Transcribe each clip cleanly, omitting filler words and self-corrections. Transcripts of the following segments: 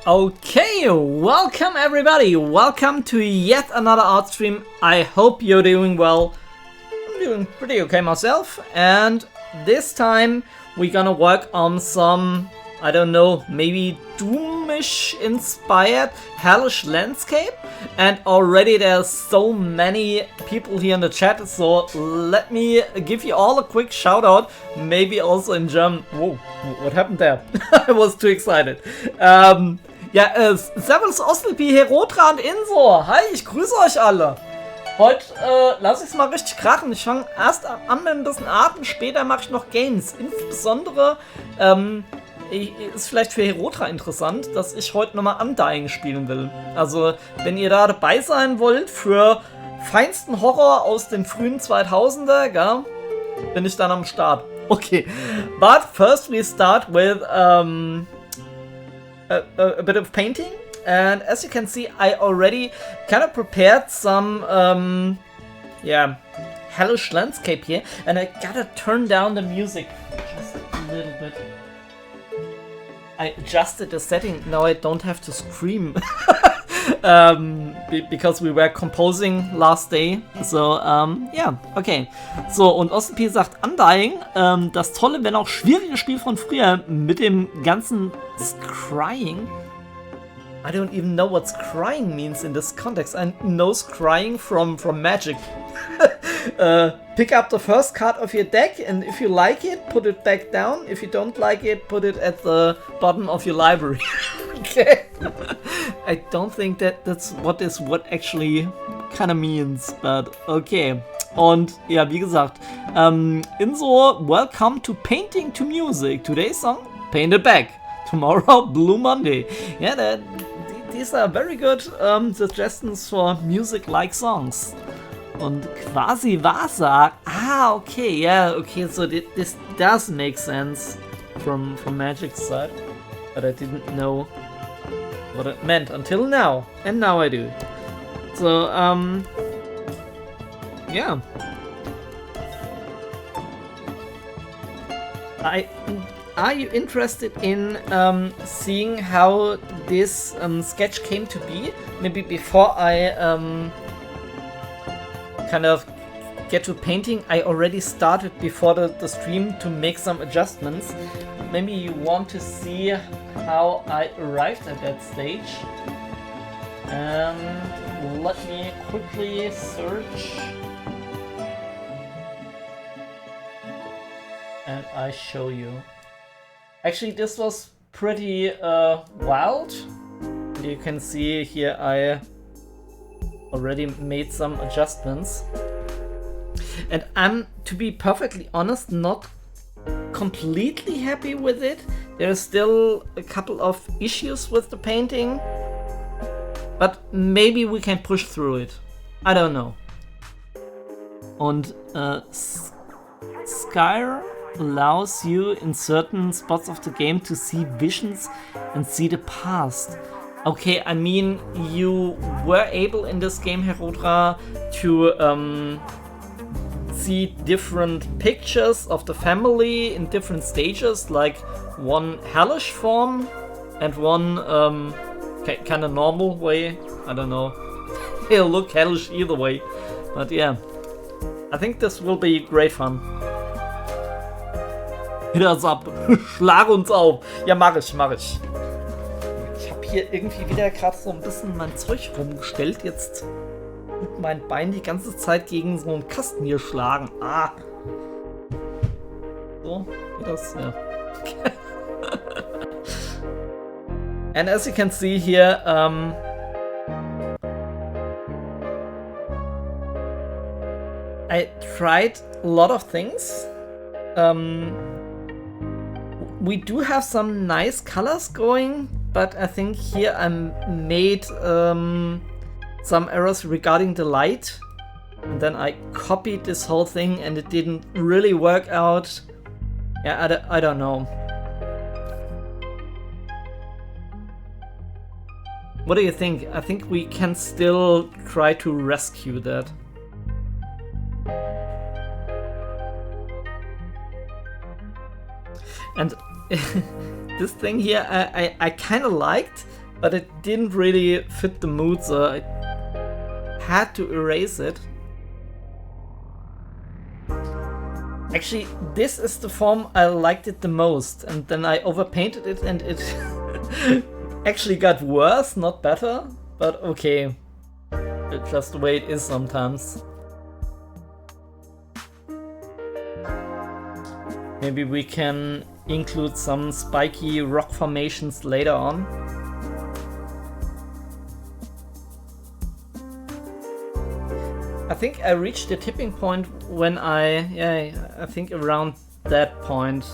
Okay, welcome everybody. Welcome to yet another art stream. I hope you're doing well. I'm doing pretty okay myself. And this time we're gonna work on some, I don't know, maybe Doomish inspired Hellish landscape. And already there's so many people here in the chat, so let me give you all a quick shout out, maybe also in German. Whoa, what happened there? I was too excited. Servus Oslipi, Herotra und Inso. Hi, ich grüße euch alle. Heute lasse ich es mal richtig krachen. Ich fange erst an mit ein bisschen Arten, später mache ich noch Games. Insbesondere ist vielleicht für Herotra interessant, dass ich heute nochmal Undying spielen will. Also, wenn ihr da dabei sein wollt für feinsten Horror aus den frühen 2000er, gell, bin ich dann am Start. Okay, but first we start with a bit of painting, and as you can see, I already kind of prepared some hellish landscape here, and I gotta turn down the music just a little bit. I adjusted the setting, now I don't have to scream. Because we were composing last day. So, okay. So, und OSP sagt Undying, das tolle, wenn auch schwierige Spiel von früher mit dem ganzen Scrying. I don't even know what scrying means in this context. I know scrying from Magic. Pick up the first card of your deck, and if you like it, put it back down. If you don't like it, put it at the bottom of your library. Okay. I don't think that's what actually kind of means, but okay. Und ja, wie gesagt, Inso, welcome to Painting to Music. Today's song, Paint It Back. Tomorrow, Blue Monday. Yeah, these are very good suggestions for music-like songs. Und quasi Wahrsagen. Ah, okay, yeah, okay, so this does make sense from Magic's side. But I didn't know what it meant until now. And now I do. So, yeah. Are you interested in seeing how this sketch came to be? Maybe before I kind of get to painting, I already started before the stream to make some adjustments. Maybe you want to see how I arrived at that stage. And let me quickly search. And I show you. Actually, this was pretty wild. You can see here I already made some adjustments. And I'm, to be perfectly honest, not completely happy with it. There's still a couple of issues with the painting. But maybe we can push through it. I don't know. Und Skyr allows you in certain spots of the game to see visions and see the past. Okay, I mean, you were able in this game, Herotra, to see different pictures of the family in different stages, like one hellish form and one kind of normal way. I don't know. It'll look hellish either way. But yeah, I think this will be great fun. Hit us up. Schlag uns auf. Ja, mach ich. Ich habe hier irgendwie wieder gerade so ein bisschen mein Zeug rumgestellt. Jetzt tut mein Bein die ganze Zeit gegen so einen Kasten hier schlagen. Ah. So, geht das? Ja. Okay. And as you can see here, I tried a lot of things. We do have some nice colors going, but I think here I made some errors regarding the light. And then I copied this whole thing and it didn't really work out. Yeah, I don't know. What do you think? I think we can still try to rescue that. And this thing here I kind of liked, but it didn't really fit the mood, so I had to erase it. Actually, this is the form I liked it the most, and then I overpainted it and it actually got worse, not better, but okay. It's just the way it is sometimes. Maybe we can include some spiky rock formations later on. I think I reached the tipping point when I think around that point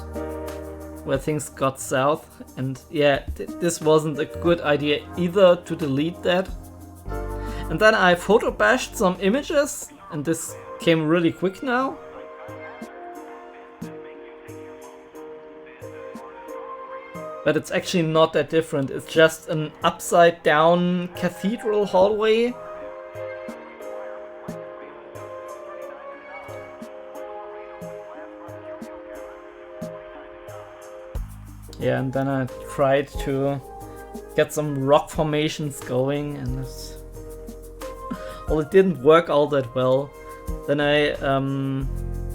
where things got south, and yeah, this wasn't a good idea either to delete that. And then I photo bashed some images, and this came really quick now. But it's actually not that different, it's just an upside down cathedral hallway. Yeah, and then I tried to get some rock formations going, and well, it didn't work all that well. Then I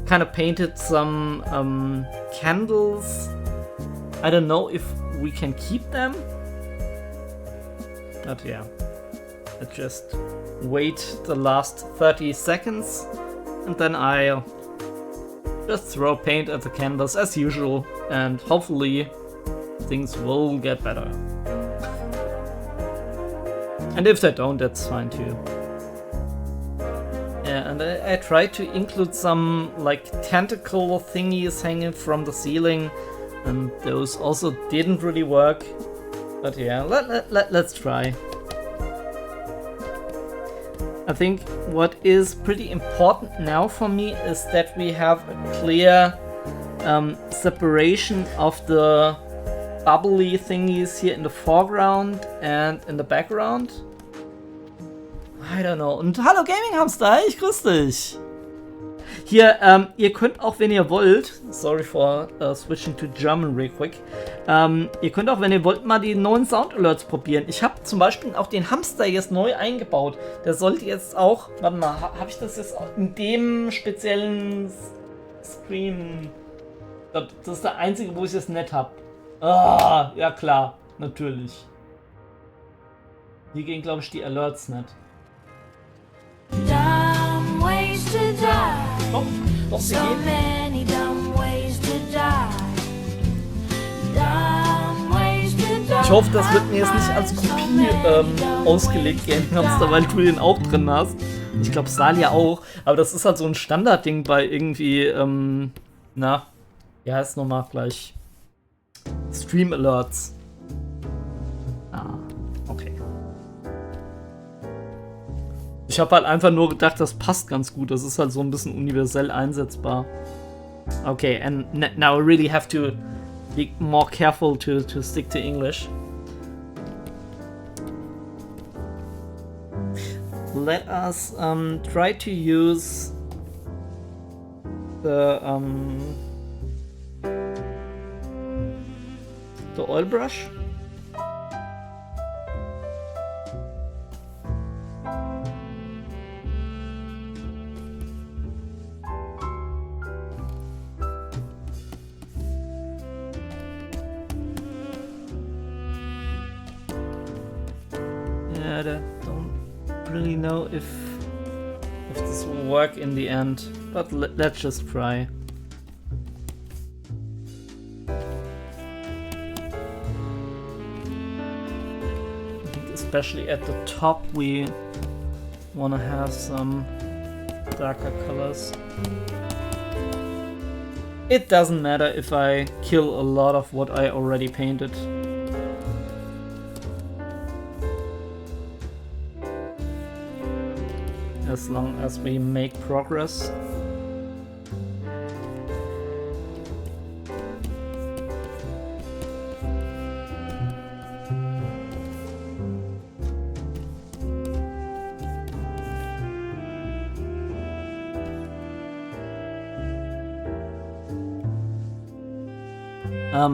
kind of painted some candles. I don't know if we can keep them, but yeah, I just wait the last 30 seconds, and then I just throw paint at the canvas as usual, and hopefully things will get better. And if they don't, that's fine too. Yeah, and I tried to include some like tentacle thingies hanging from the ceiling, and those also didn't really work. But yeah, let's try. I think what is pretty important now for me is that we have a clear separation of the bubbly thingies here in the foreground and in the background. I don't know. Und hallo Gaming Hamster, ich grüß dich. Hier, ihr könnt auch, wenn ihr wollt, sorry for switching to German real quick, ihr könnt auch, wenn ihr wollt, mal die neuen Sound Alerts probieren. Ich habe zum Beispiel auch den Hamster jetzt neu eingebaut. Der sollte jetzt auch, warte mal, habe ich das jetzt auch in dem speziellen Screen? Das ist der einzige, wo ich es nicht habe. Ah, ja klar, natürlich. Hier gehen, glaube ich, die Alerts nicht. Doch, sie gehen. Ich hoffe, das wird mir jetzt nicht als Kopie ausgelegt, Gaming-Hamster, weil du den auch drin hast. Ich glaube, Salia auch. Aber das ist halt so ein Standardding bei irgendwie, na, wie heißt es nochmal gleich? Stream Alerts. Ah, okay. Ich habe halt einfach nur gedacht, das passt ganz gut. Das ist halt so ein bisschen universell einsetzbar. Okay, and now I really have to be more careful to stick to English. Let us try to use the oil brush. Yeah, I don't really know if this will work in the end, but let's just try. Especially at the top, we want to have some darker colors. It doesn't matter if I kill a lot of what I already painted. As long as we make progress.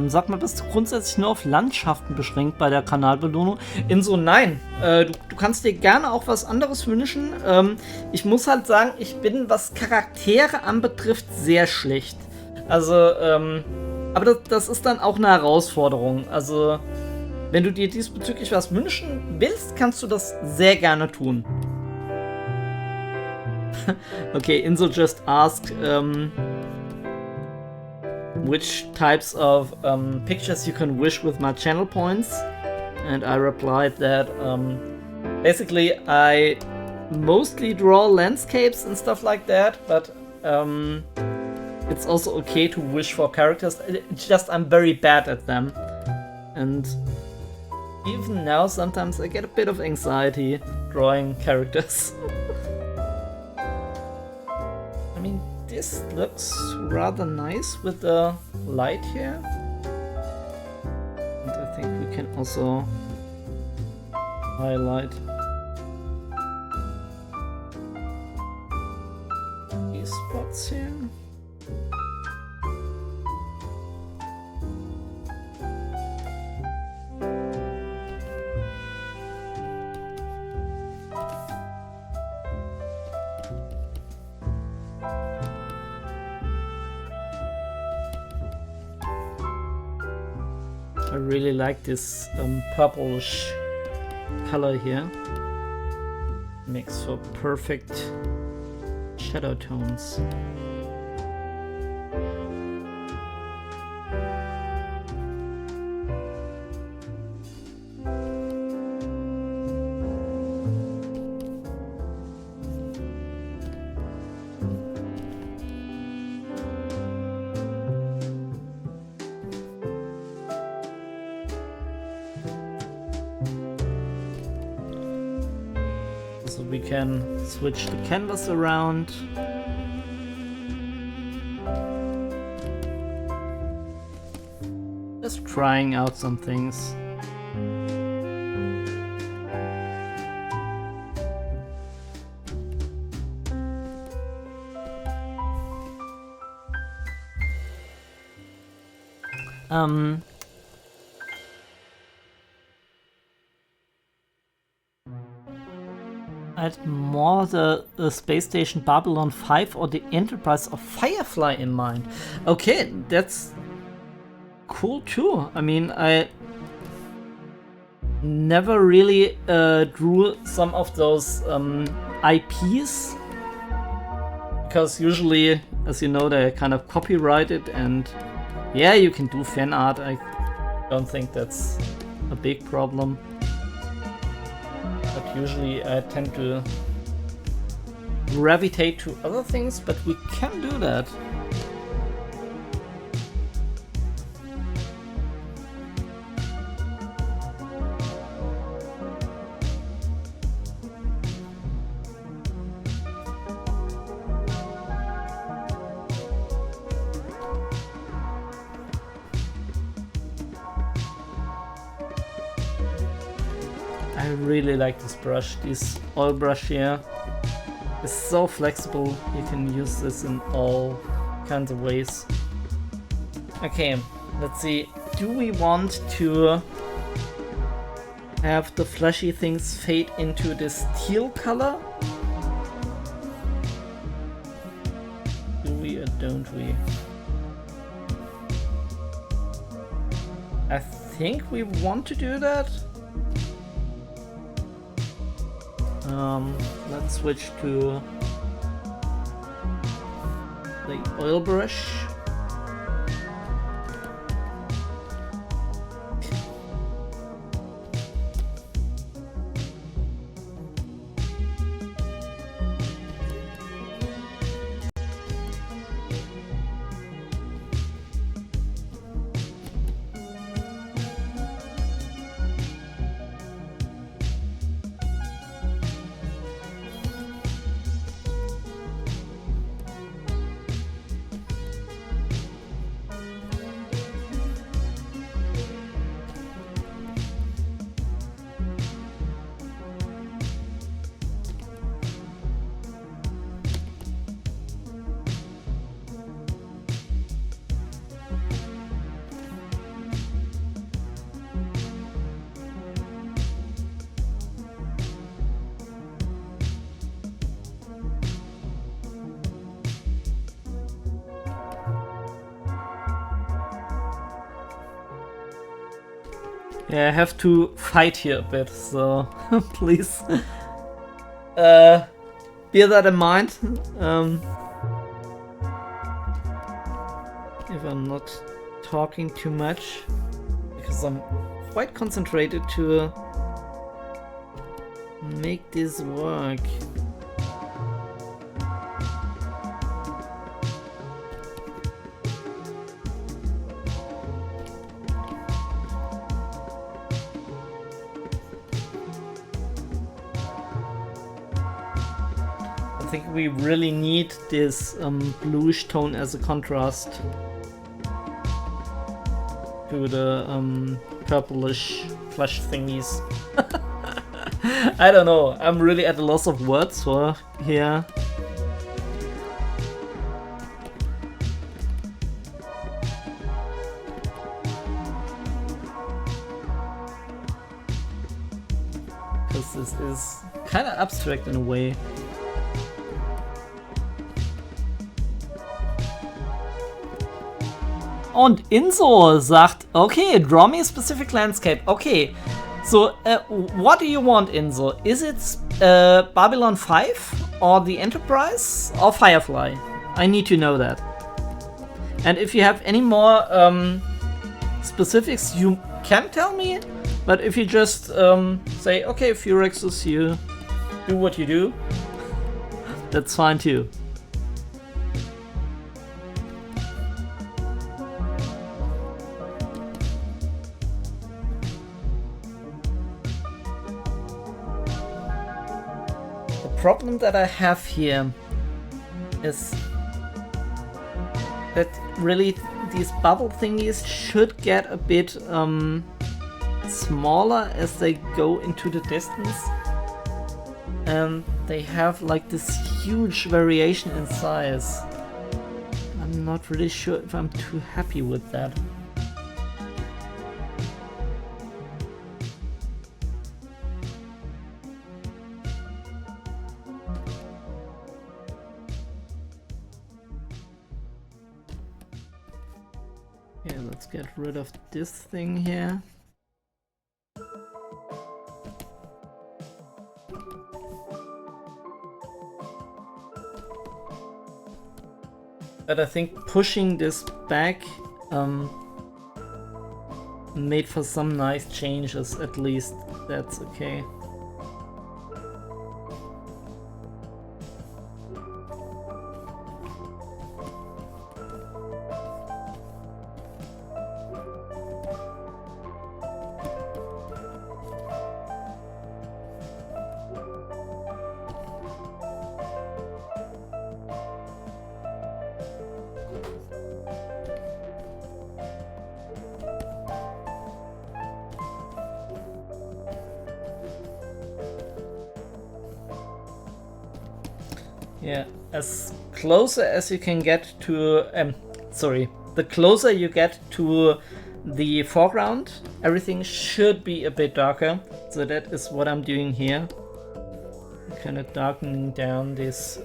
Sag mal, bist du grundsätzlich nur auf Landschaften beschränkt bei der Kanalbelohnung? Inso, nein. Du kannst dir gerne auch was anderes wünschen. Ich muss halt sagen, ich bin, was Charaktere anbetrifft, sehr schlecht. Also, aber das ist dann auch eine Herausforderung. Also, wenn du dir diesbezüglich was wünschen willst, kannst du das sehr gerne tun. Okay, Inso just asked, which types of pictures you can wish with my channel points, and I replied that basically I mostly draw landscapes and stuff like that, but it's also okay to wish for characters. It's just I'm very bad at them, and even now sometimes I get a bit of anxiety drawing characters. I mean, this looks rather nice with the light here. And I think we can also highlight these spots here. I really like this purplish color here. Makes for perfect shadow tones. So we can switch the canvas around. Just trying out some things. I had more the space station Babylon 5 or the Enterprise of Firefly in mind. Okay, that's cool too. I mean, I never really drew some of those IPs, because usually, as you know, they're kind of copyrighted, and yeah, you can do fan art. I don't think that's a big problem. But usually I tend to gravitate to other things, but we can do that. I really like this brush, this oil brush here. It's so flexible, you can use this in all kinds of ways. Okay, let's see. Do we want to have the fleshy things fade into this teal color? Do we or don't we? I think we want to do that. Let's switch to the oil brush. Yeah, I have to fight here a bit, so please bear that in mind. If I'm not talking too much, because I'm quite concentrated to make this work. I think we really need this bluish tone as a contrast to the purplish flesh thingies. I don't know, I'm really at a loss of words for here. Because this is kind of abstract in a way. Und Inso sagt, okay, draw me a specific landscape. Okay, so what do you want, Inso? Is it Babylon 5 or the Enterprise or Firefly? I need to know that. And if you have any more specifics, you can tell me. But if you just say, okay, Furexus, you do what you do, that's fine too. Problem that I have here is that really these bubble thingies should get a bit smaller as they go into the distance, and they have like this huge variation in size. I'm not really sure if I'm too happy with that. Okay, let's get rid of this thing here. But I think pushing this back made for some nice changes, at least. That's okay. Yeah, as closer as you can get to, the closer you get to the foreground, everything should be a bit darker. So that is what I'm doing here. Kind of darkening down this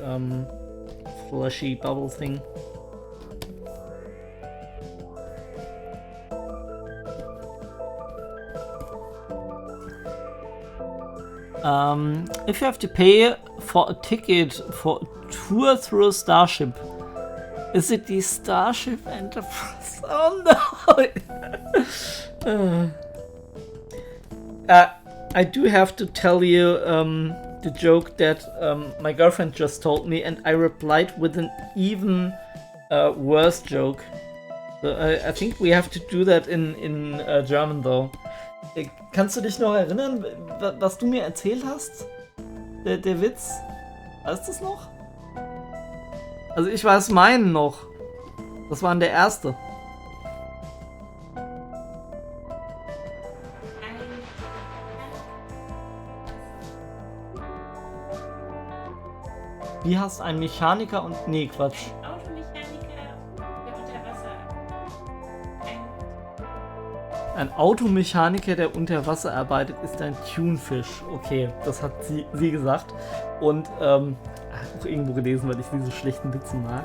fleshy bubble thing. If you have to pay for a ticket for a tour through a starship, is it the Starship Enterprise? Oh no! I do have to tell you the joke that my girlfriend just told me, and I replied with an even worse joke. So I think we have to do that in German though. Kannst du dich noch erinnern, was du mir erzählt hast? Der Witz? Weißt du es noch? Also ich weiß meinen noch. Das war der erste. Wie heißt ein Mechaniker und... Nee, Quatsch. Ein Automechaniker, der unter Wasser arbeitet, ist ein Thunfisch. Okay, das hat sie gesagt. Und auch irgendwo gelesen, weil ich diese schlechten Witze mag.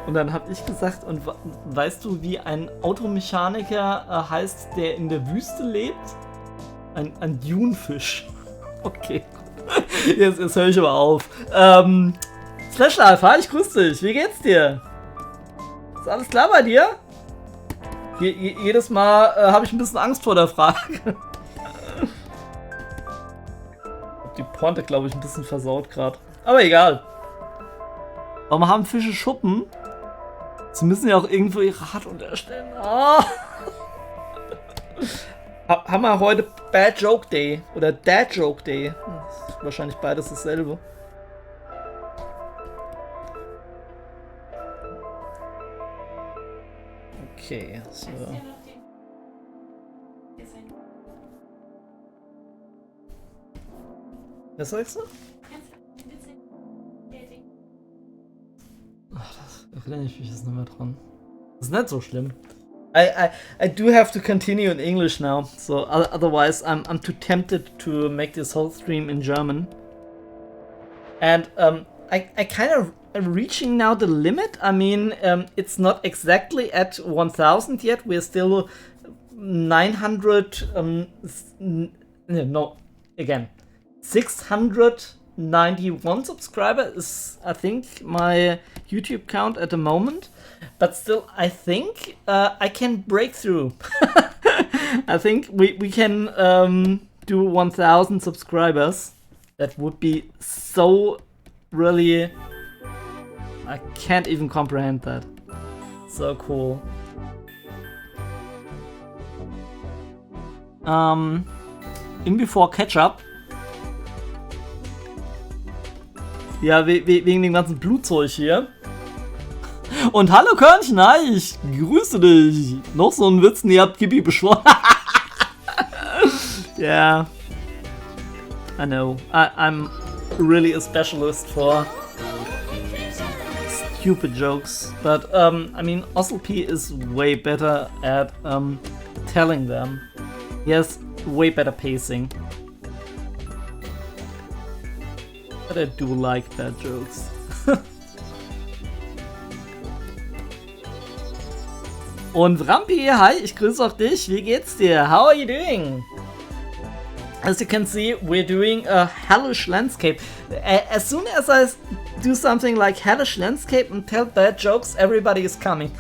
Und dann habe ich gesagt, und weißt du, wie ein Automechaniker heißt, der in der Wüste lebt? Ein Dunefisch. Okay. Jetzt höre ich aber auf. Slash Alpha, ich grüße dich. Wie geht's dir? Ist alles klar bei dir? Jedes Mal habe ich ein bisschen Angst vor der Frage. Hab die Pointe, glaube ich, ein bisschen versaut gerade. Aber egal. Warum haben Fische Schuppen? Sie müssen ja auch irgendwo ihre Haut unterstellen. Ah. Haben wir heute Bad Joke Day oder Dad Joke Day? Ist wahrscheinlich beides dasselbe. Okay, so. Was sagst du? Ach, das erinnere ich mich jetzt nicht mehr dran. Das ist nicht so schlimm. I do have to continue in English now, so otherwise I'm too tempted to make this whole stream in German. And I kind of reaching now the limit. I mean, it's not exactly at 1000 yet. We're still 900. No, again, 691 subscribers is, I think, my YouTube count at the moment. But still, I think I can break through. I think we can do 1000 subscribers. That would be so really... I can't even comprehend that. So cool. In Before Ketchup. Ja, wegen dem ganzen Blutzeug hier. Und hallo Körnchen, hi, ich grüße dich. Noch so ein Witz, ihr habt Gibi beschworen. Yeah. I know. I'm really a specialist for stupid jokes. But, I mean, Osselp is way better at telling them. He has way better pacing. But I do like bad jokes. Und Rampi, hi, ich grüße auch dich. Wie geht's dir? How are you doing? As you can see, we're doing a hellish landscape. As soon as I do something like hellish landscape and tell bad jokes, everybody is coming.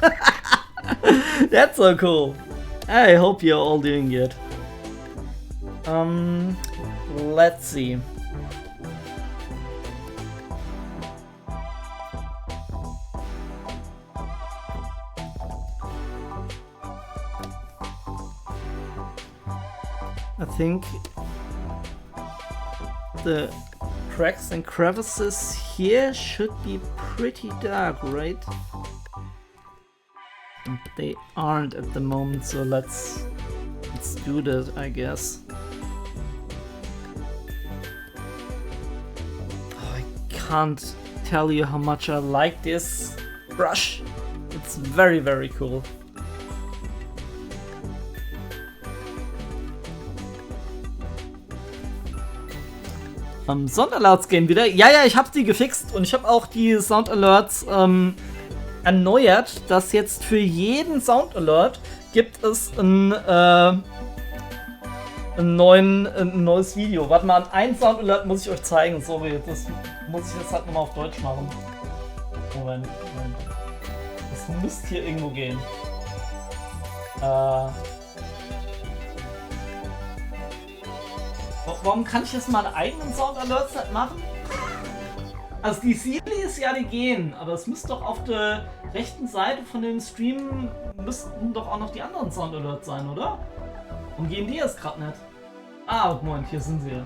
That's so cool. I hope you're all doing good. Let's see. I think the cracks and crevices here should be pretty dark, right? And they aren't at the moment, so let's do that, I guess. Oh, I can't tell you how much I like this brush. It's very, very cool. Soundalerts gehen wieder. Ja, ich habe die gefixt und ich habe auch die Soundalerts erneuert, dass jetzt für jeden Soundalert gibt es ein neues Video. Warte mal, ein Soundalert muss ich euch zeigen. Sorry, das muss ich jetzt halt nochmal auf Deutsch machen. Moment. Das müsste hier irgendwo gehen. Warum kann ich jetzt meine eigenen Soundalerts nicht machen? Also die Series, ja, die gehen, aber es müsste doch auf der rechten Seite von dem Stream müssten doch auch noch die anderen Soundalerts sein, oder? Warum gehen die jetzt gerade nicht? Ah, Moment, hier sind sie.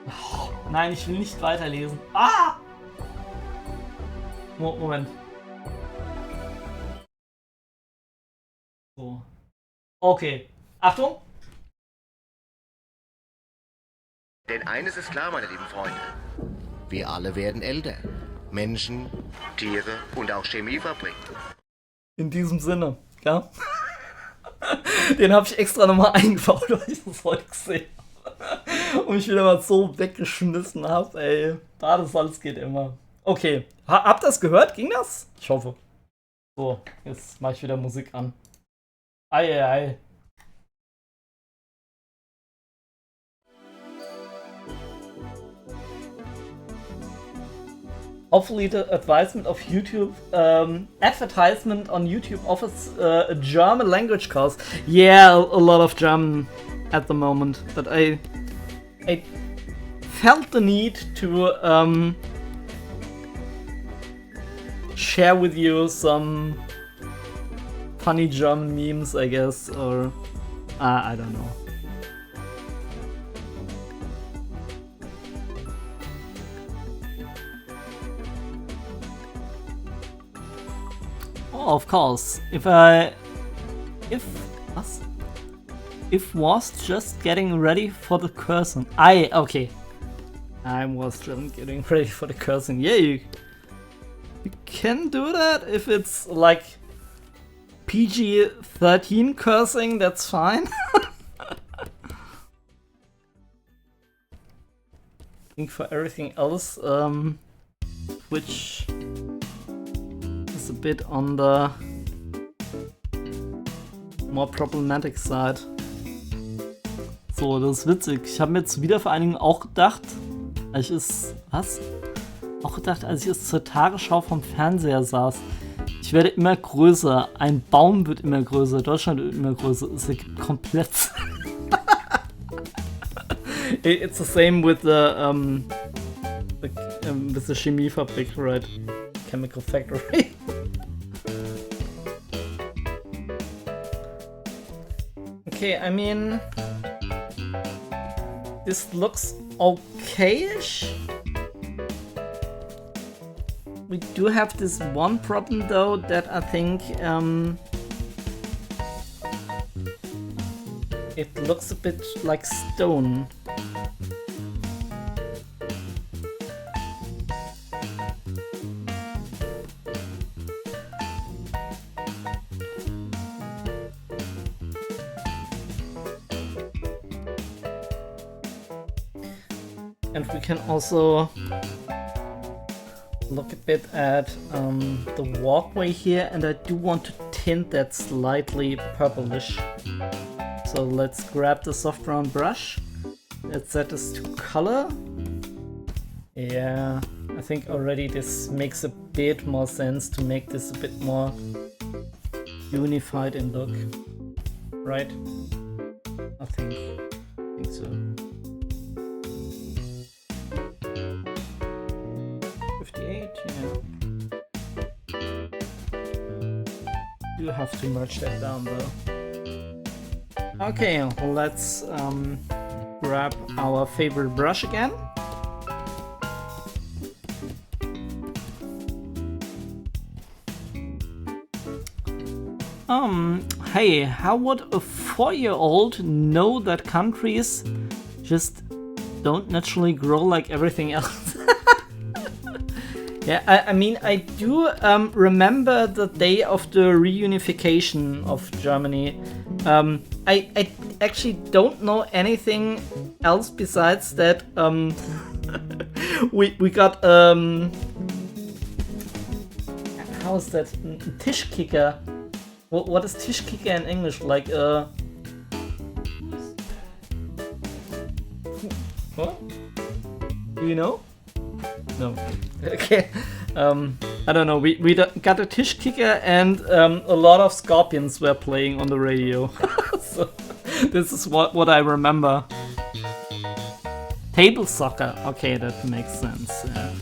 Oh, nein, ich will nicht weiterlesen. Ah! Moment. So. Okay. Achtung! Denn eines ist klar, meine lieben Freunde. Wir alle werden älter. Menschen, Tiere und auch Chemiefabriken. In diesem Sinne, ja? Den habe ich extra nochmal eingebaut, weil ich das heute gesehen habe. Und mich wieder mal so weggeschmissen habe, ey. Das alles geht immer. Okay, habt ihr das gehört? Ging das? Ich hoffe. So, jetzt mach ich wieder Musik an. Ei, ei, ei. Hopefully the advertisement of YouTube, advertisement on YouTube offers a German language course. Yeah, a lot of German at the moment, but I felt the need to share with you some funny German memes, I guess, or I don't know. Oh, of course. If was just getting ready for the cursing. Okay. I was just getting ready for the cursing. Yeah, you can do that if it's like PG-13 cursing, that's fine. I think for everything else, which is a bit on the more problematic side. So, das ist witzig. Ich habe mir zur Wiedervereinigung auch gedacht, als ich es zur Tagesschau vom Fernseher saß. Ich werde immer größer. Ein Baum wird immer größer. Deutschland wird immer größer. Es ergibt komplett. It's the same with the Chemiefabrik, right? Chemical factory. Okay, I mean, this looks okay-ish. We do have this one problem though that I think it looks a bit like stone. And we can also look a bit at the walkway here, and I do want to tint that slightly purplish. So let's grab the soft brown brush. Let's set this to color. Yeah, I think already this makes a bit more sense to make this a bit more unified in look, right? I think so. 58, yeah. You have to merge that down though. Okay, let's grab our favorite brush again. Hey, how would a 4-year-old know that countries just don't naturally grow like everything else? Yeah, I mean, I do remember the day of the reunification of Germany. I actually don't know anything else besides that we got how is that? Tischkicker. What is Tischkicker in English? Like what? Do you know? No. Okay. I don't know. We got a Tischkicker and a lot of scorpions were playing on the radio. So this is what I remember. Table soccer. Okay, that makes sense. Yeah.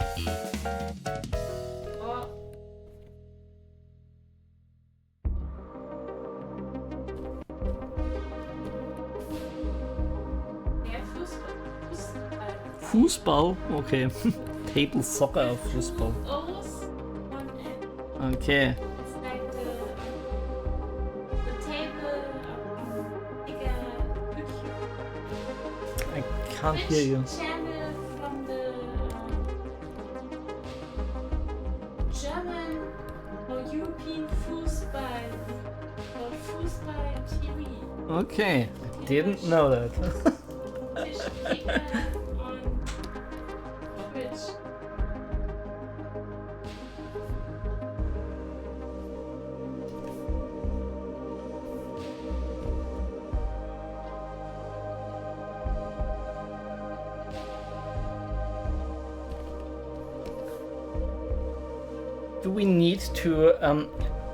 Fußball? Okay. Table soccer or Fußball. Okay. It's like the table I can't hear you. channel from the German or European Fußball or Fußball TV. Okay, I didn't know that. Tischkicker on Twitch. do we need to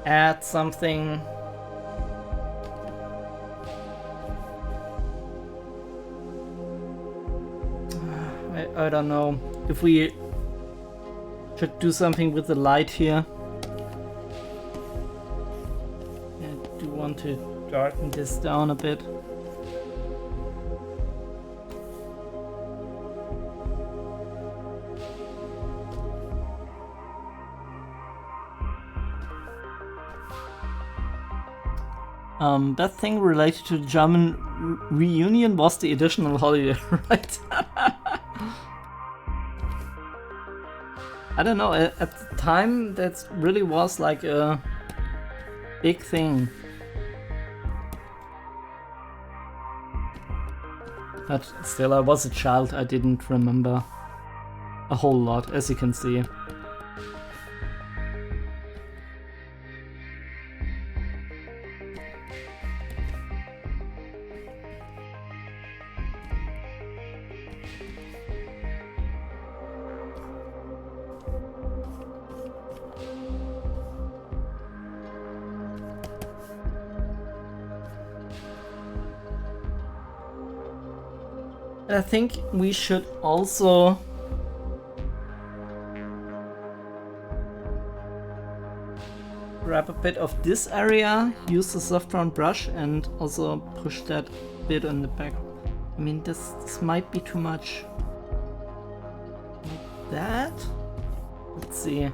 add something? I don't know if we should do something with the light here. I do want to darken this down a bit. That thing related to the German reunion was the additional holiday, right? I don't know, at the time that really was like a big thing. But still, I was a child, I didn't remember a whole lot, as you can see. I think we should also grab a bit of this area, use the soft round brush, and also push that bit in the back. I mean, this might be too much. Like that? Let's see.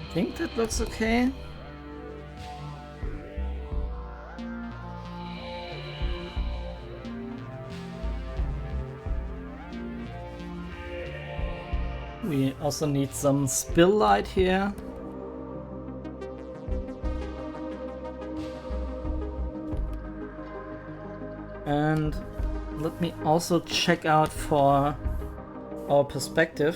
I think that looks okay. We also need some spill light here. And let me also check out for our perspective.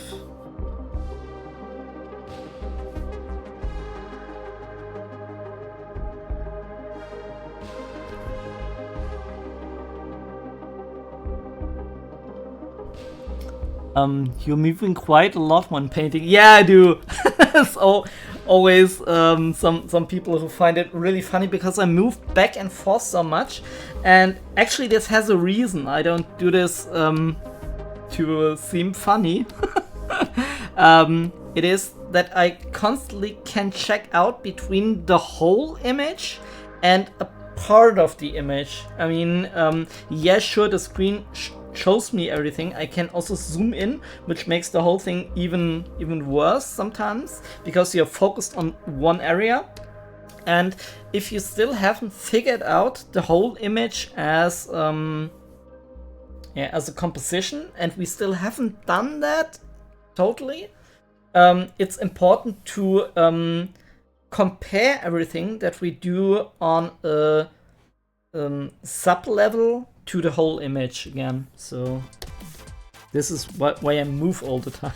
You're moving quite a lot when painting. Yeah, I do. So always some people who find it really funny because I move back and forth so much. And actually this has a reason. I don't do this to seem funny. It is that I constantly can check out between the whole image and a part of the image. I mean, yeah, sure, the screen shows me everything. I can also zoom in, which makes the whole thing even worse sometimes because you're focused on one area. And if you still haven't figured out the whole image as a composition, and we still haven't done that totally, it's important to compare everything that we do on a sub level to the whole image again. So this is why I move all the time.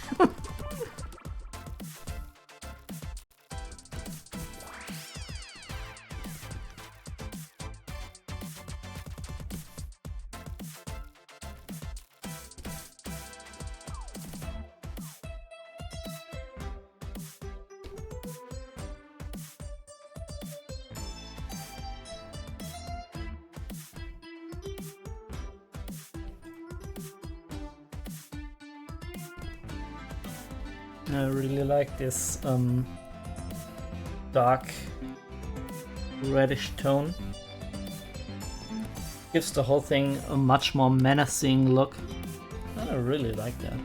I really like this dark reddish tone. Gives the whole thing a much more menacing look. I really like that.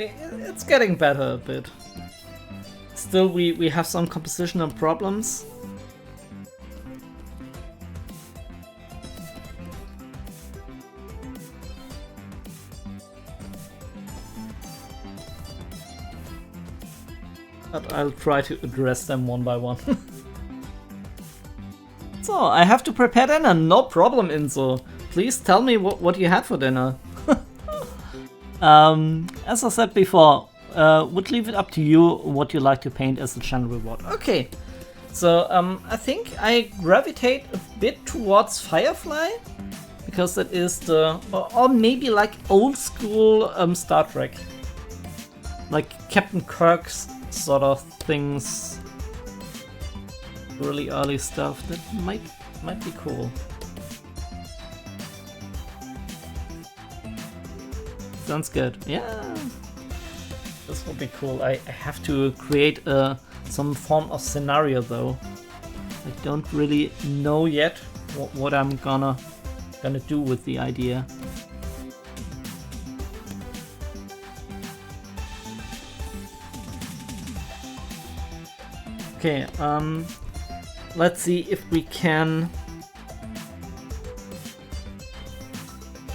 It's getting better a bit. Still, we have some compositional problems. But I'll try to address them one by one. So, I have to prepare dinner, no problem, Inzo. Please tell me what you had for dinner. As I said before, would leave it up to you what you like to paint as a channel reward. Okay, so I think I gravitate a bit towards Firefly, because that is the, or maybe like old school Star Trek. Like Captain Kirk's sort of things. Really early stuff, that might be cool. Sounds good. Yeah, this will be cool. I have to create some form of scenario though. I don't really know yet what I'm gonna do with the idea. Okay, let's see if we can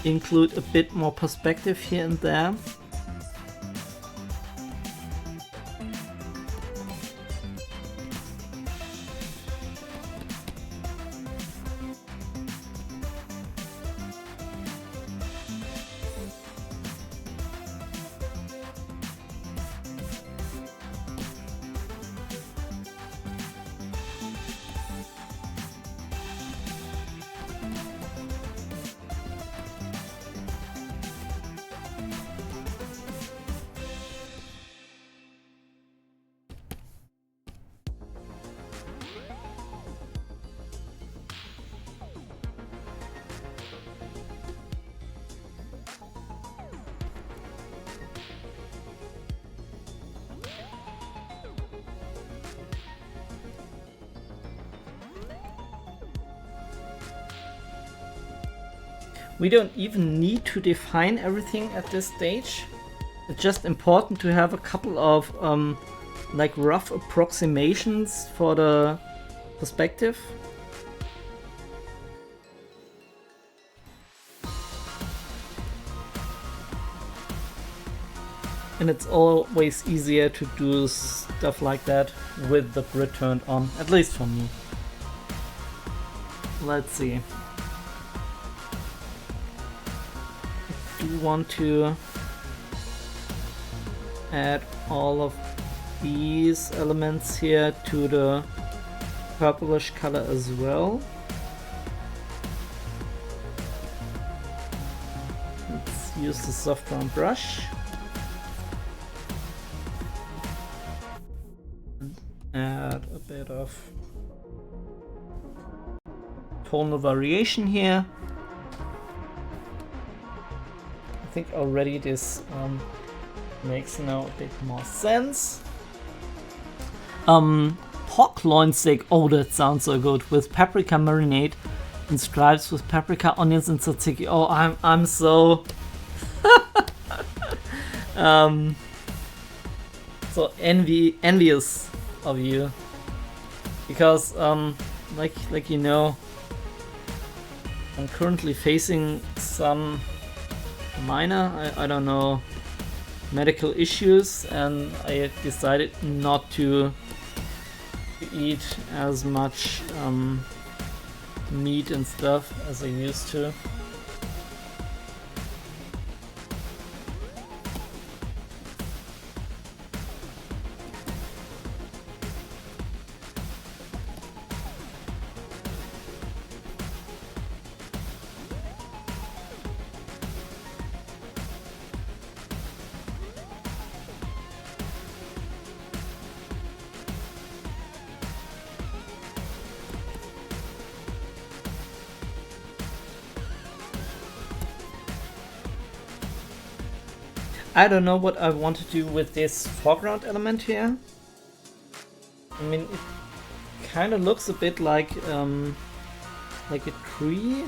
include a bit more perspective here and there. We don't even need to define everything at this stage. It's just important to have a couple of like rough approximations for the perspective. And it's always easier to do stuff like that with the grid turned on, at least for me. Let's see. Want to add all of these elements here to the purplish color as well. Let's use the soft round brush and add a bit of tonal variation here. I think already this makes now a bit more sense. Pork loin steak, oh that sounds so good, with paprika marinade and stripes with paprika, onions and tzatziki. Oh, I'm so so envious of you, because like you know, I'm currently facing some minor, I don't know, medical issues, and I decided not to eat as much meat and stuff as I used to. I don't know what I want to do with this foreground element here. I mean, it kind of looks a bit like a tree.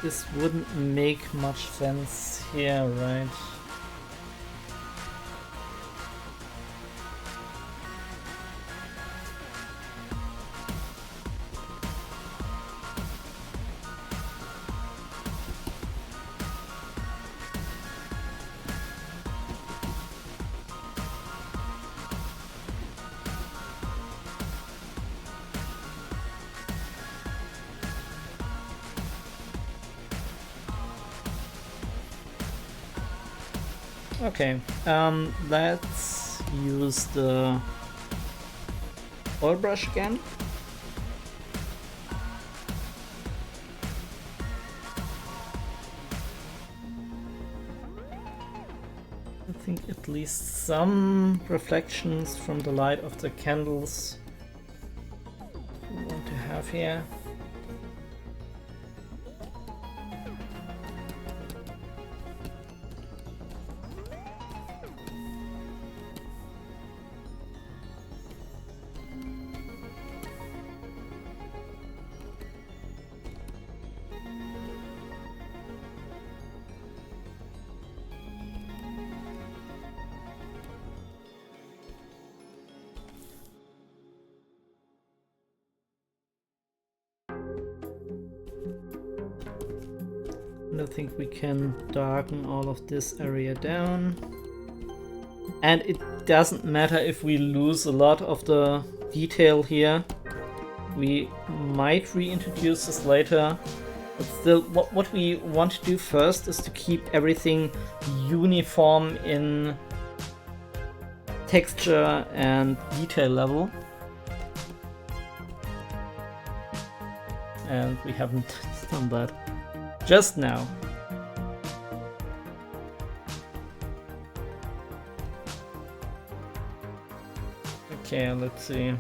this wouldn't make much sense here, right? Okay, let's use the oil brush again. I think at least some reflections from the light of the candles we want to have here. I think we can darken all of this area down. And it doesn't matter if we lose a lot of the detail here. We might reintroduce this later. But still, what we want to do first is to keep everything uniform in texture and detail level. And we haven't done that just now. Okay, let's see.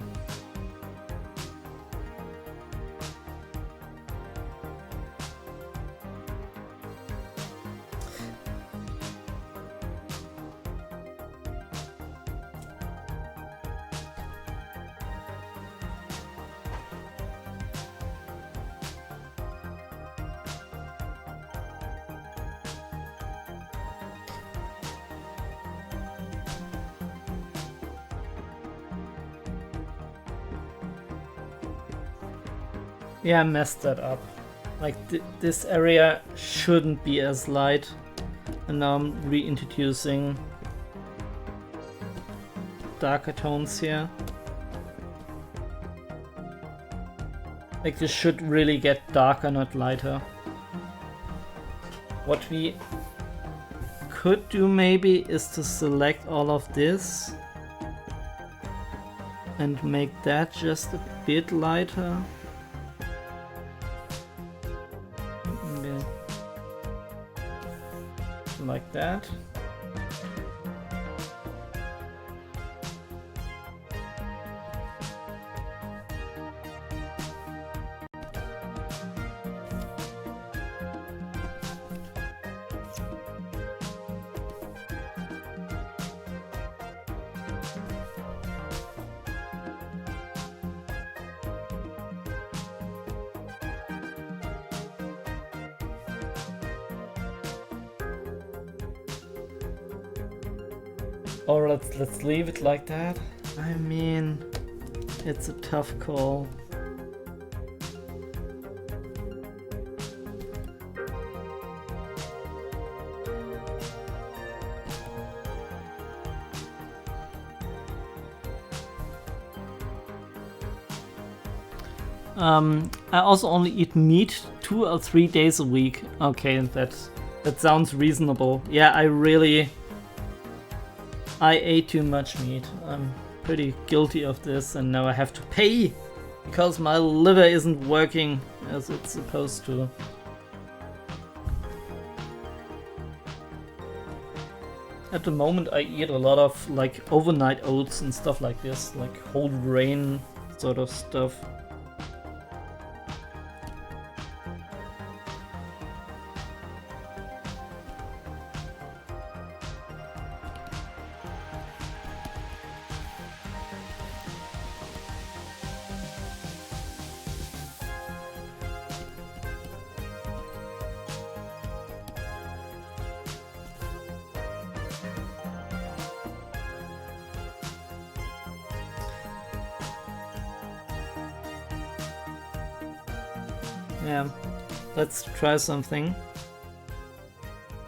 Yeah, I messed that up. Like, this area shouldn't be as light. And now I'm reintroducing darker tones here. Like, this should really get darker, not lighter. What we could do maybe is to select all of this and make that just a bit lighter. Like that. Or let's leave it like that. I mean, it's a tough call. I also only eat meat 2 or 3 days a week. Okay, that sounds reasonable. Yeah, I ate too much meat. I'm pretty guilty of this, and now I have to pay because my liver isn't working as it's supposed to. At the moment I eat a lot of like overnight oats and stuff like this, like whole grain sort of stuff. Yeah, let's try something.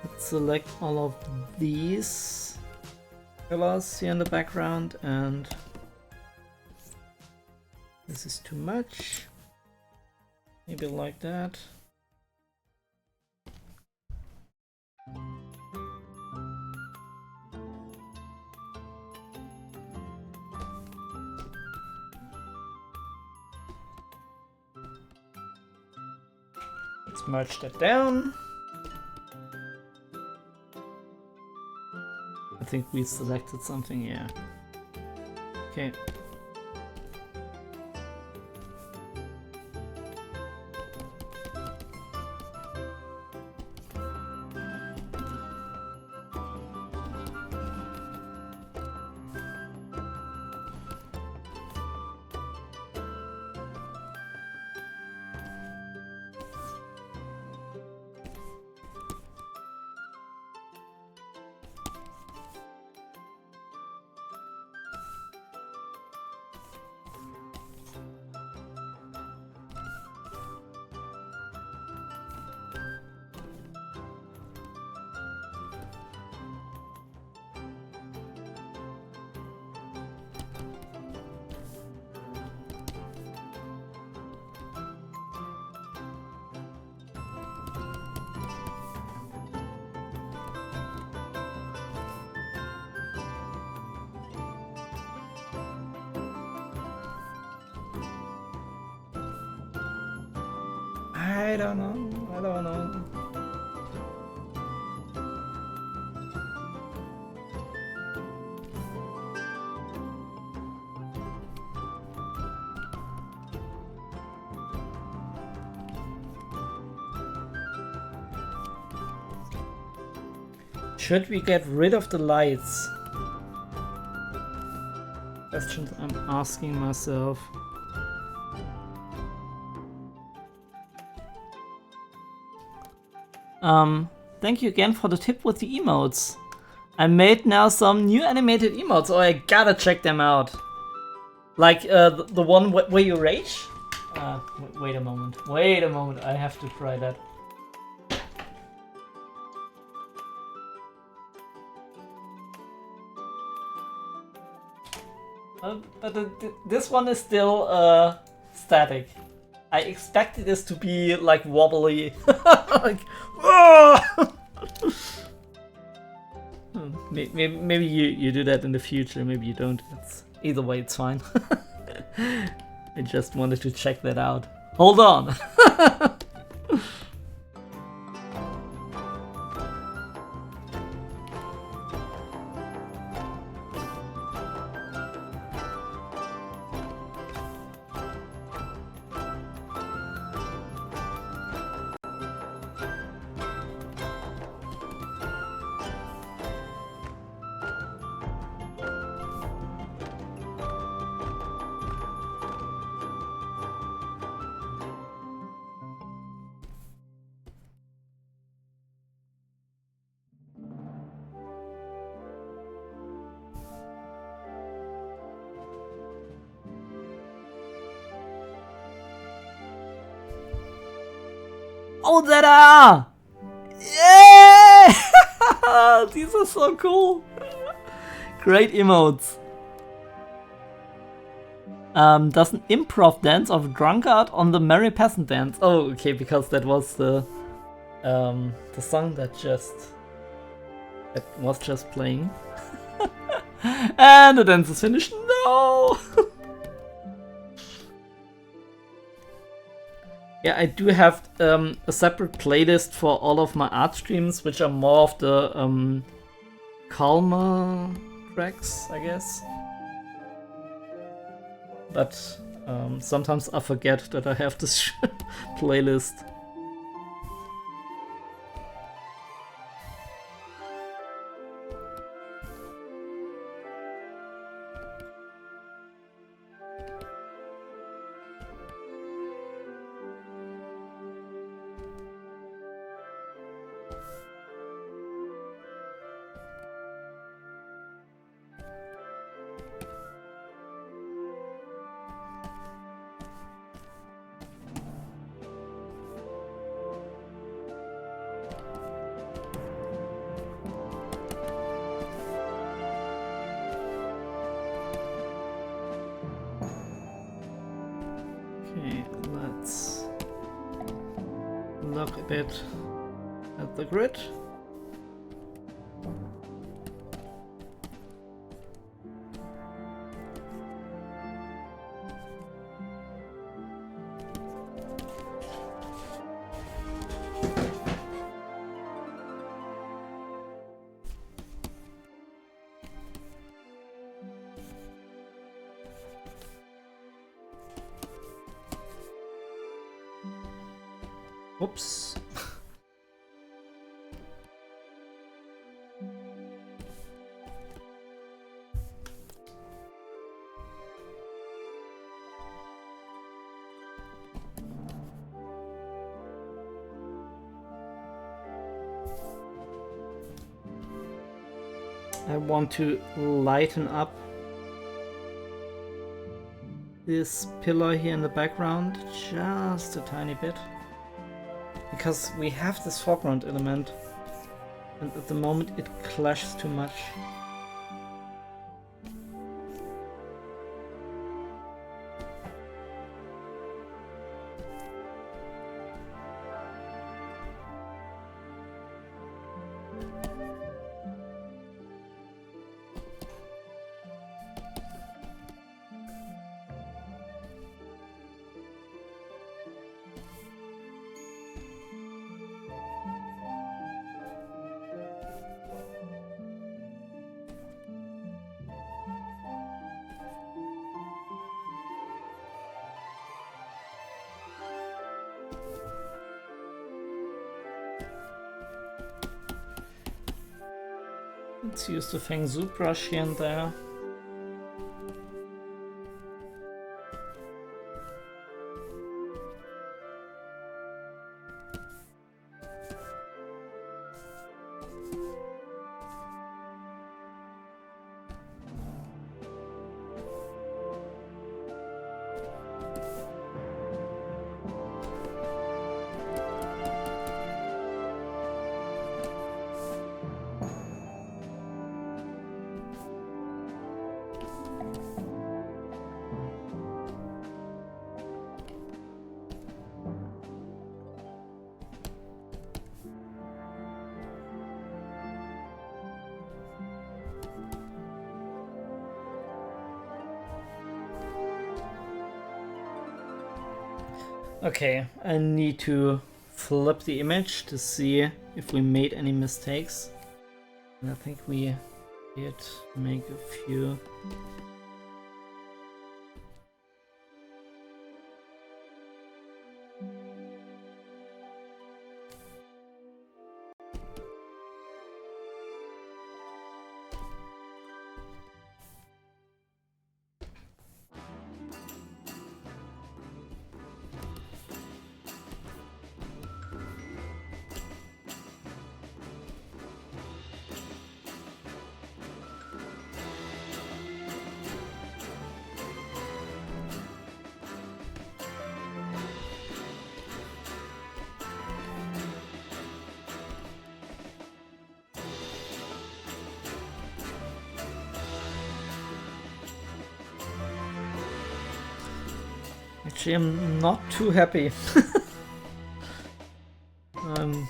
Let's select all of these colors here in the background, and this is too much. Maybe like that. Let's merge that down. I think we selected something, yeah. Okay. I don't know. Should we get rid of the lights? Questions I'm asking myself. Thank you again for the tip with the emotes. I made now some new animated emotes, oh I gotta check them out. Like the one where you rage? Wait a moment, I have to try that. But this one is still static. I expected this to be like wobbly. Like, maybe you do that in the future, maybe you don't. Either way, it's fine. I just wanted to check that out. Hold on! Oh, there are! Yeah! These are so cool. Great emotes. Does an improv dance of drunkard on the merry peasant dance? Oh, okay, because that was the song that was just playing. And the dance is finished. No. Yeah, I do have a separate playlist for all of my art streams, which are more of the calmer tracks, I guess. But sometimes I forget that I have this playlist. look a bit at the grid. Oops. I want to lighten up this pillar here in the background just a tiny bit. Because we have this foreground element, and at the moment it clashes too much. Let's use the Feng Shui brush here and there. Okay, I need to flip the image to see if we made any mistakes. And I think we did make a few. Actually, I'm not too happy. I'm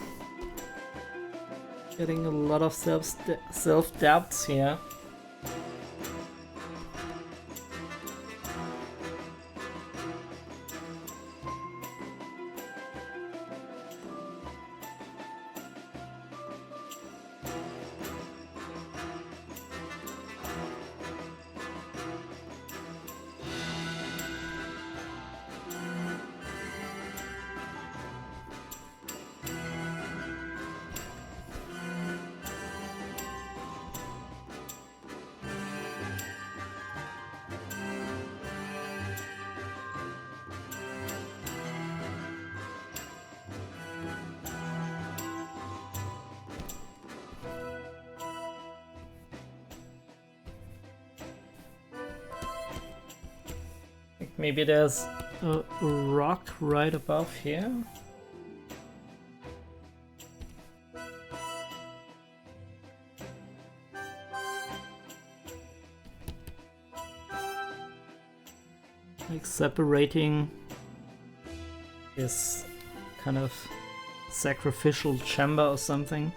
getting a lot of self-doubts here. Maybe there's a rock right above here. Like separating this kind of sacrificial chamber or something.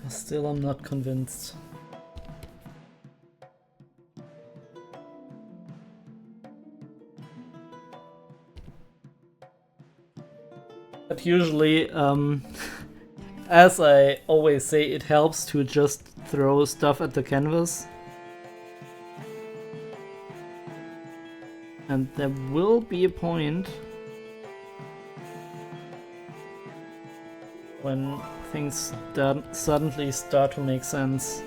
Still, I'm not convinced. But usually, as I always say, it helps to just throw stuff at the canvas. And there will be a point when things suddenly start to make sense.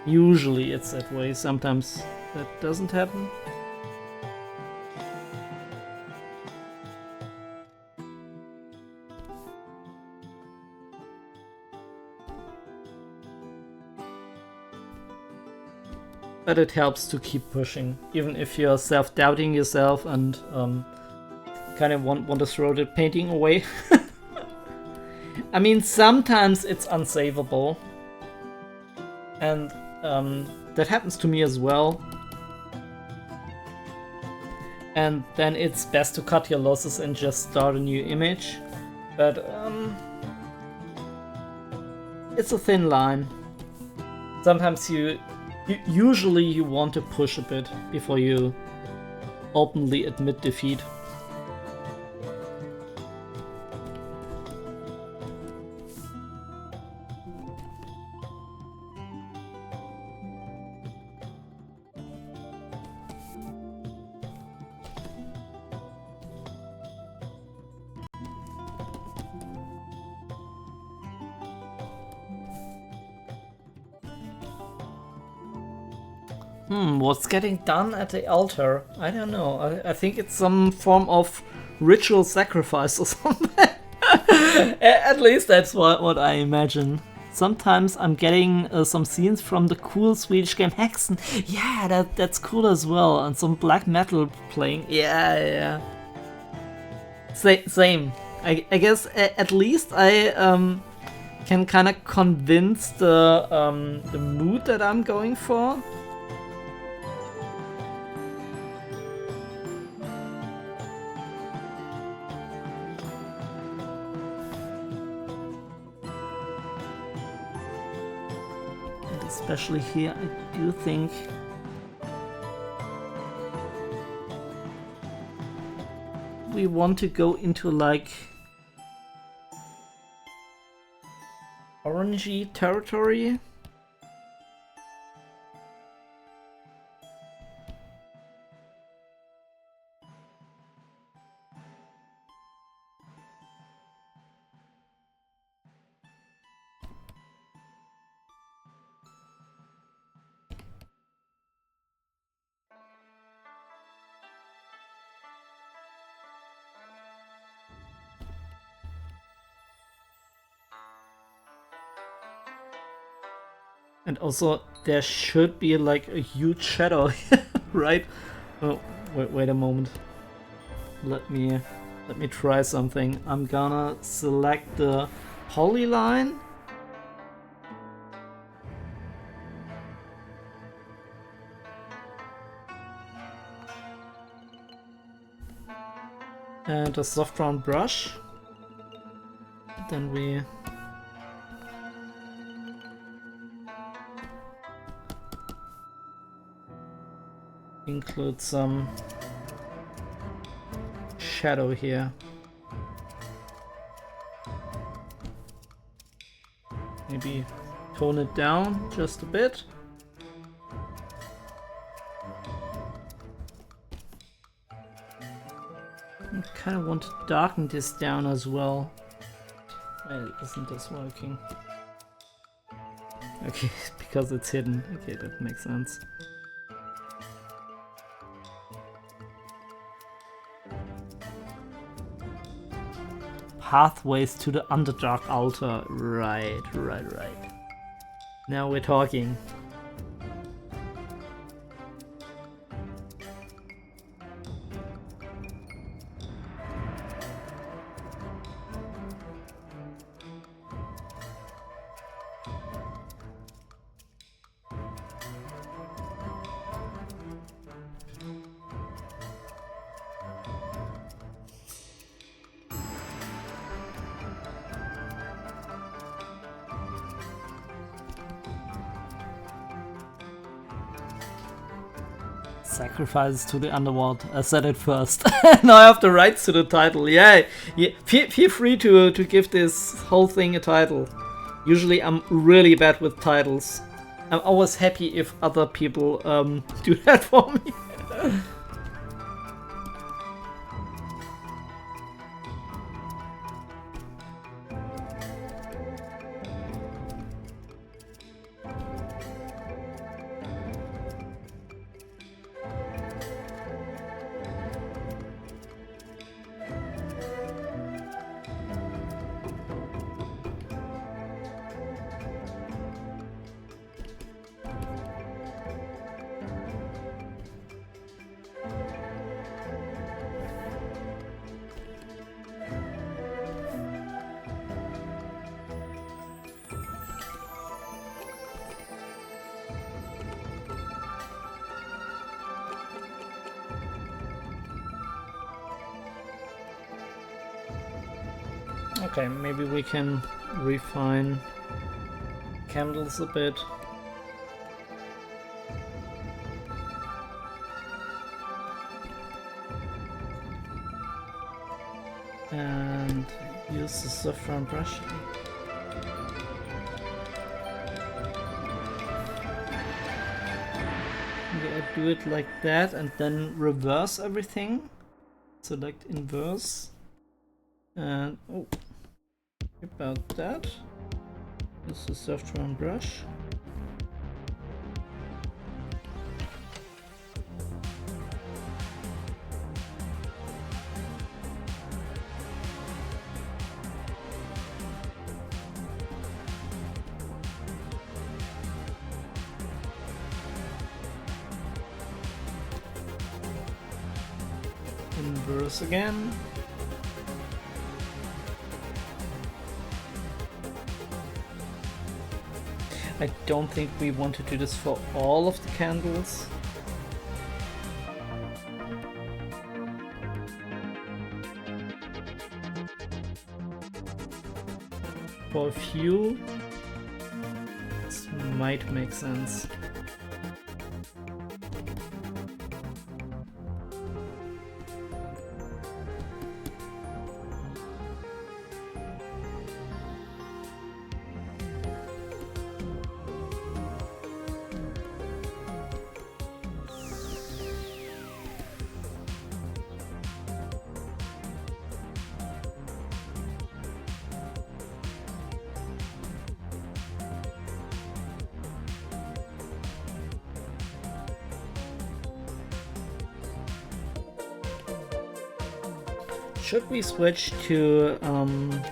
Usually it's that way, sometimes that doesn't happen. But it helps to keep pushing, even if you're self-doubting yourself and kind of want to throw the painting away. I mean, sometimes it's unsavable, and that happens to me as well. And then it's best to cut your losses and just start a new image. But it's a thin line. Sometimes usually you want to push a bit before you openly admit defeat. What's getting done at the altar? I don't know. I think it's some form of ritual sacrifice or something. At least that's what I imagine. Sometimes I'm getting some scenes from the cool Swedish game Hexen. Yeah, that's cool as well. And some black metal playing. Yeah. Same. I guess at least I can kind of convince the mood that I'm going for. Especially here, I do think we want to go into like orangey territory. And also, there should be like a huge shadow, right? Oh, wait a moment. Let me try something. I'm gonna select the polyline. and a soft round brush. Then we include some shadow here. Maybe tone it down just a bit. I kind of want to darken this down as well. Wait, isn't this working? Okay, because it's hidden. Okay, that makes sense. Pathways to the Underdark altar. Right. Now we're talking. Sacrifices to the underworld. I said it first. Now I have the rights to the title. Yeah. Feel free to give this whole thing a title. Usually I'm really bad with titles. I'm always happy if other people do that for me. Okay, maybe we can refine candles a bit. And use the saffron brush. Okay, I do it like that and then reverse everything. Select inverse. And oh, about that. This is a soft round brush. Inverse again. I don't think we want to do this for all of the candles. For a few, this might make sense. Should we switch to the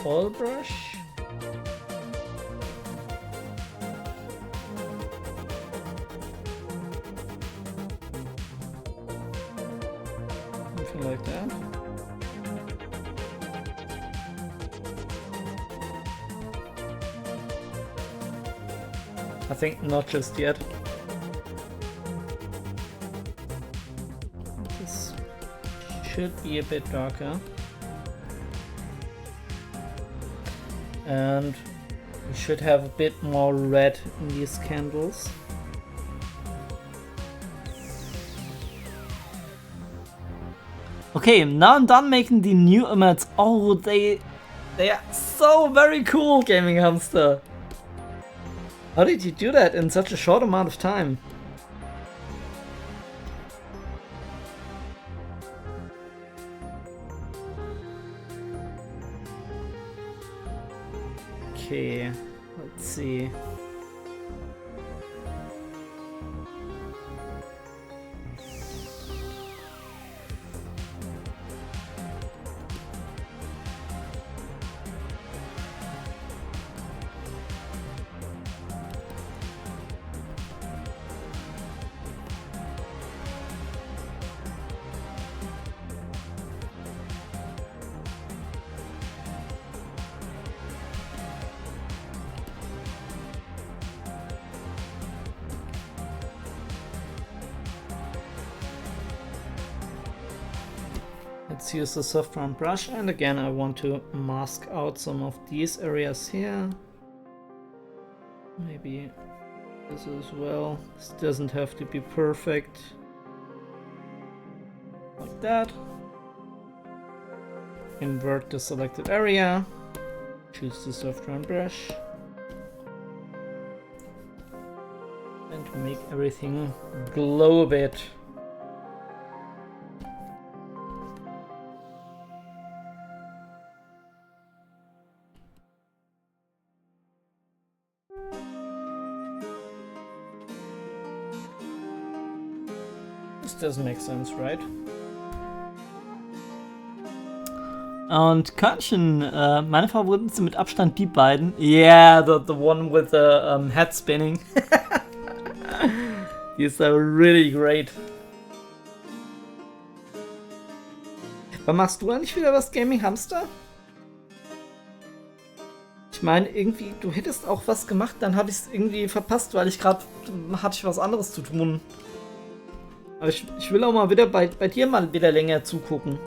oil brush? Something like that. I think not just yet. should be a bit darker. And we should have a bit more red in these candles. Okay, now I'm done making the new images. Oh, they are so very cool, Gaming Hamster. How did you do that in such a short amount of time? Okay, let's see. Let's use the soft round brush, and again I want to mask out some of these areas here. Maybe this as well. This doesn't have to be perfect. Like that. Invert the selected area. Choose the soft round brush. And make everything glow a bit. Doesn't make sense, right? Und Körnchen, meine Favoriten sind mit Abstand die beiden. Yeah, the one with the head spinning. These are really great. Wann machst du eigentlich wieder was, Gaming Hamster? Ich meine, irgendwie, du hättest auch was gemacht, dann habe ich es irgendwie verpasst, weil hatte ich was anderes zu tun. Aber ich will auch mal wieder bei dir mal wieder länger zugucken.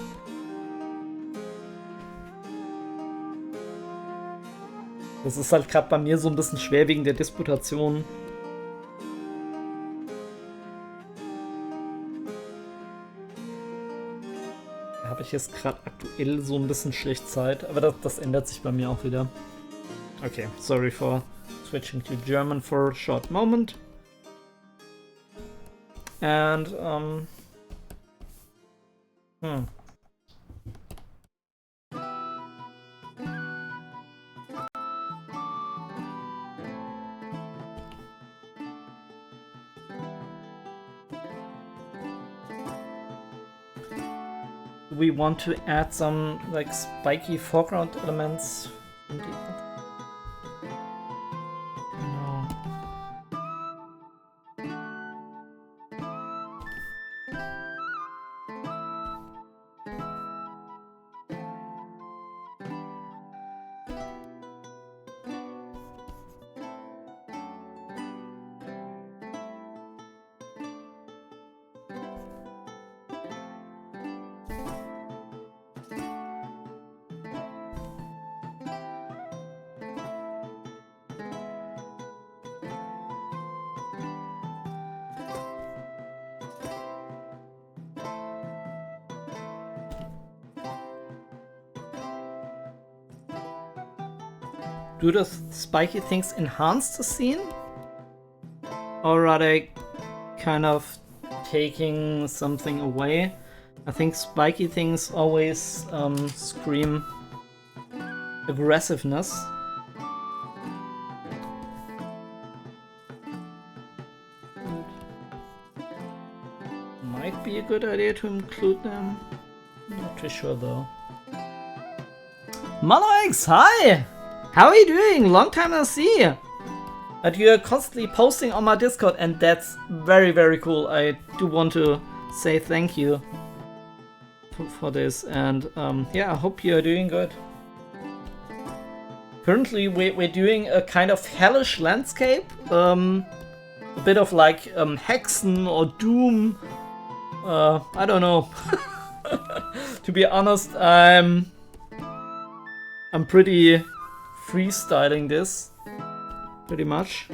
Das ist halt gerade bei mir so ein bisschen schwer wegen der Disputation. Da habe ich jetzt gerade aktuell so ein bisschen schlecht Zeit, aber das ändert sich bei mir auch wieder. Okay, sorry for switching to German for a short moment. And, we want to add some, like, spiky foreground elements. Do the spiky things enhance the scene? Or are they kind of taking something away? I think spiky things always scream aggressiveness. Might be a good idea to include them. Not too sure though. Malox, hi! How are you doing? Long time no see! But you're constantly posting on my Discord, and that's very, very cool. I do want to say thank you for this, and yeah, I hope you're doing good. Currently, we're doing a kind of hellish landscape, a bit of like Hexen or Doom. I don't know. To be honest, I'm pretty freestyling this, pretty much.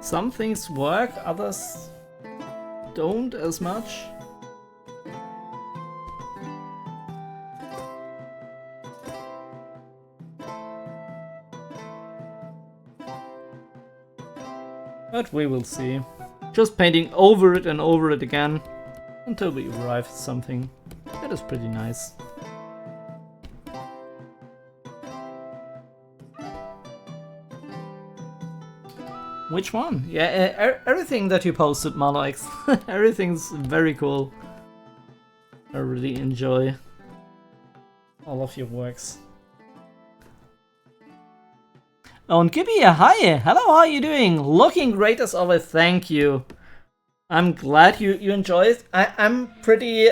Some things work, others don't as much. But we will see. Just painting over it and over it again until we arrive at something that is pretty nice. Which one? Yeah, everything that you posted, Malox. Everything's very cool. I really enjoy all of your works. Oh, and Gibby, hi! Hello, how are you doing? Looking great as always, thank you. I'm glad you enjoy it. I'm pretty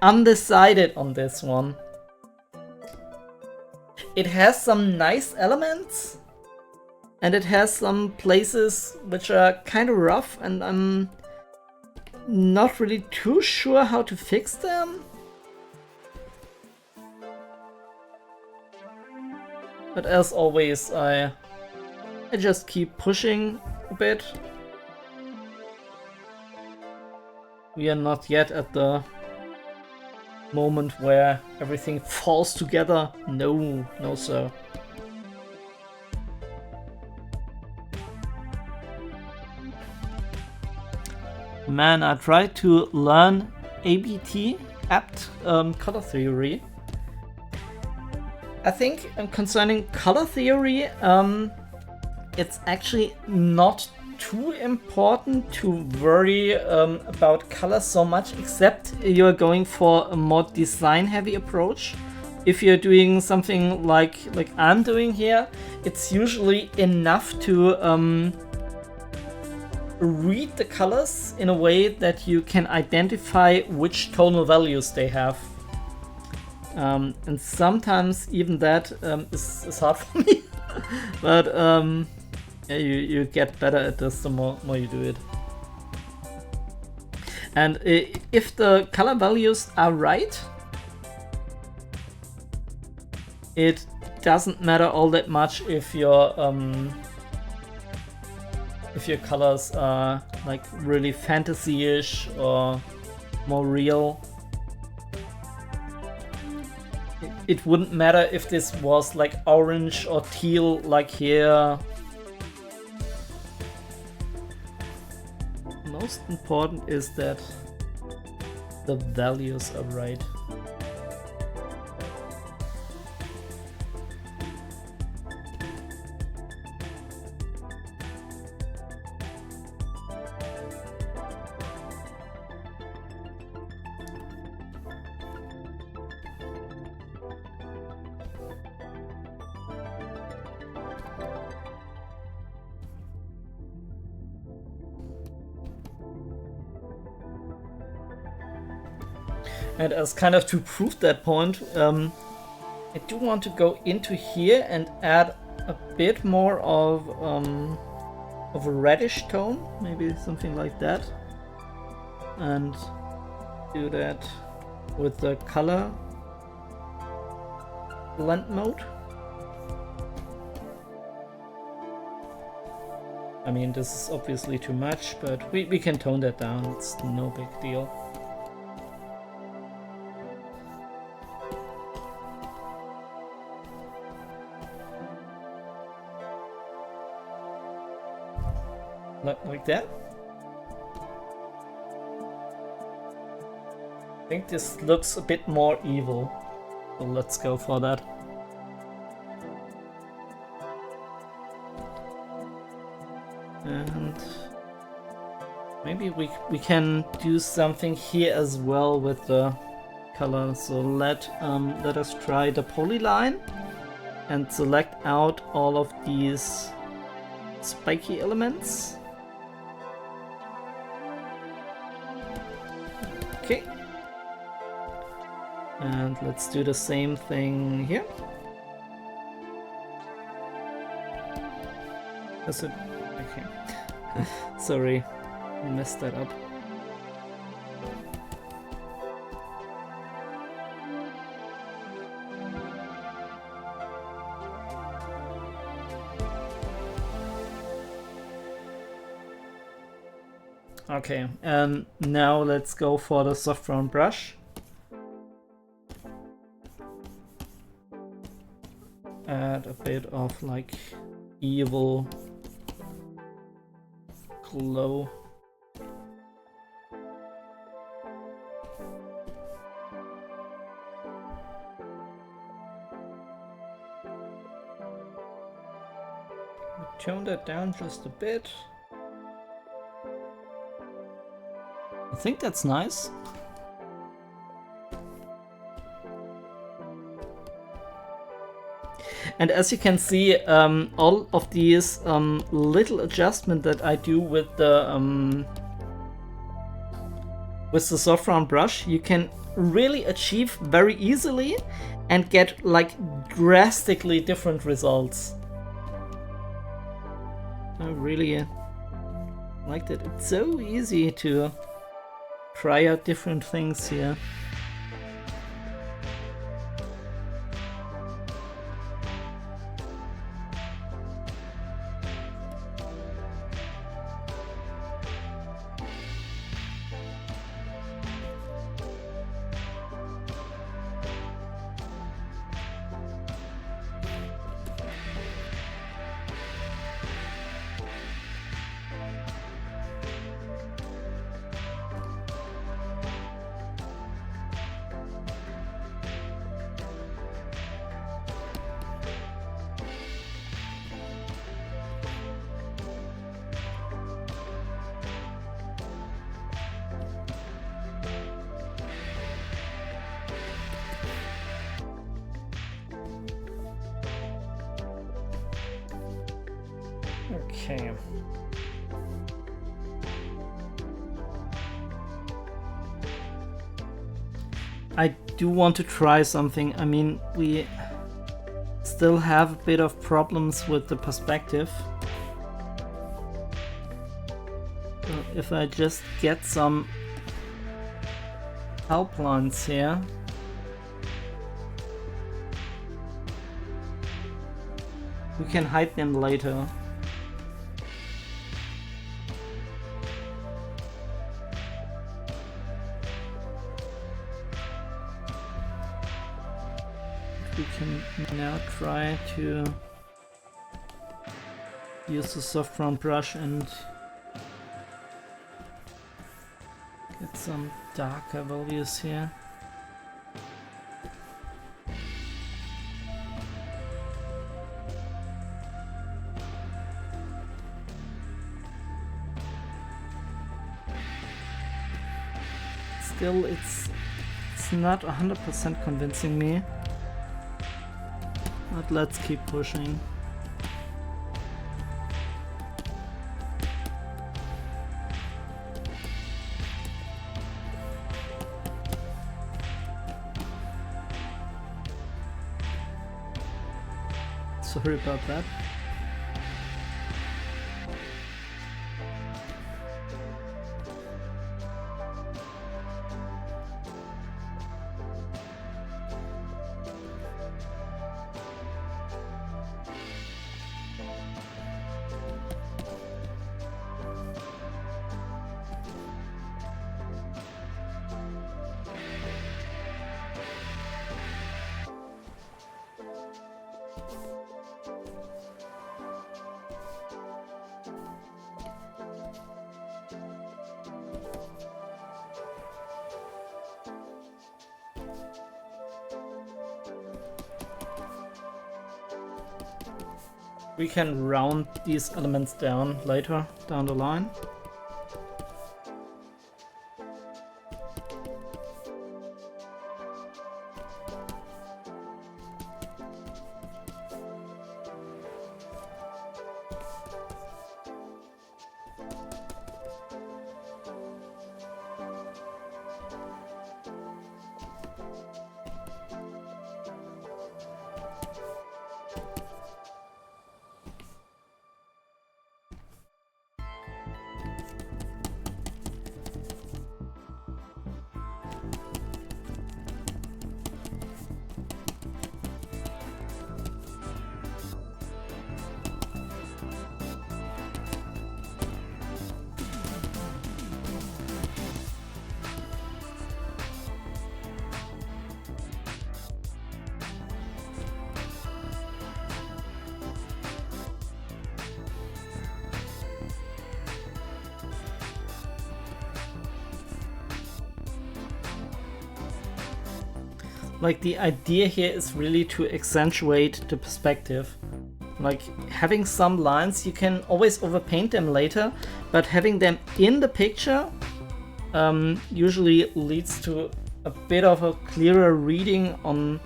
undecided on this one. It has some nice elements. And it has some places which are kind of rough, and I'm not really too sure how to fix them. But as always, I just keep pushing a bit. We are not yet at the moment where everything falls together. No, no sir. Man, I tried to learn ABT, apt color theory. I think concerning color theory, it's actually not too important to worry about color so much, except you're going for a more design-heavy approach. If you're doing something like I'm doing here, it's usually enough to read the colors in a way that you can identify which tonal values they have. And sometimes even that is hard for me. But yeah, you get better at this the more you do it. And if the color values are right, it doesn't matter all that much if your colors are like really fantasy-ish or more real. It wouldn't matter if this was like orange or teal like here. Most important is that the values are right. And as kind of to prove that point, I do want to go into here and add a bit more of a reddish tone, maybe something like that, and do that with the color blend mode. I mean, this is obviously too much, but we can tone that down. It's no big deal. Like that. I think this looks a bit more evil, so let's go for that. And maybe we can do something here as well with the color. So let us try the polyline and select out all of these spiky elements. Okay. And let's do the same thing here. Is it? Okay. Sorry, messed that up. Okay, and now let's go for the soft round brush. Add a bit of like evil glow. Tone that down just a bit. I think that's nice. And as you can see, all of these little adjustment that I do with the soft round brush, you can really achieve very easily and get like drastically different results. I really like that. It's so easy to try out different things here. Okay. I do want to try something. I mean, we still have a bit of problems with the perspective. So if I just get some help lines here. We can hide them later. We can now try to use the soft round brush and get some darker values here. Still, it's not 100% convincing me. But let's keep pushing. Sorry about that. We can round these elements down later, down the line. like the idea here is really to accentuate the perspective. Like having some lines, you can always overpaint them later, but having them in the picture usually leads to a bit of a clearer reading on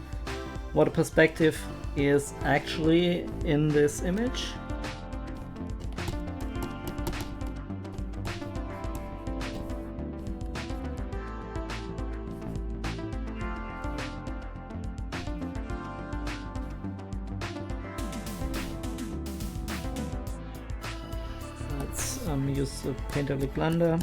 what a perspective is actually in this image. Let's use the Painter with Blender.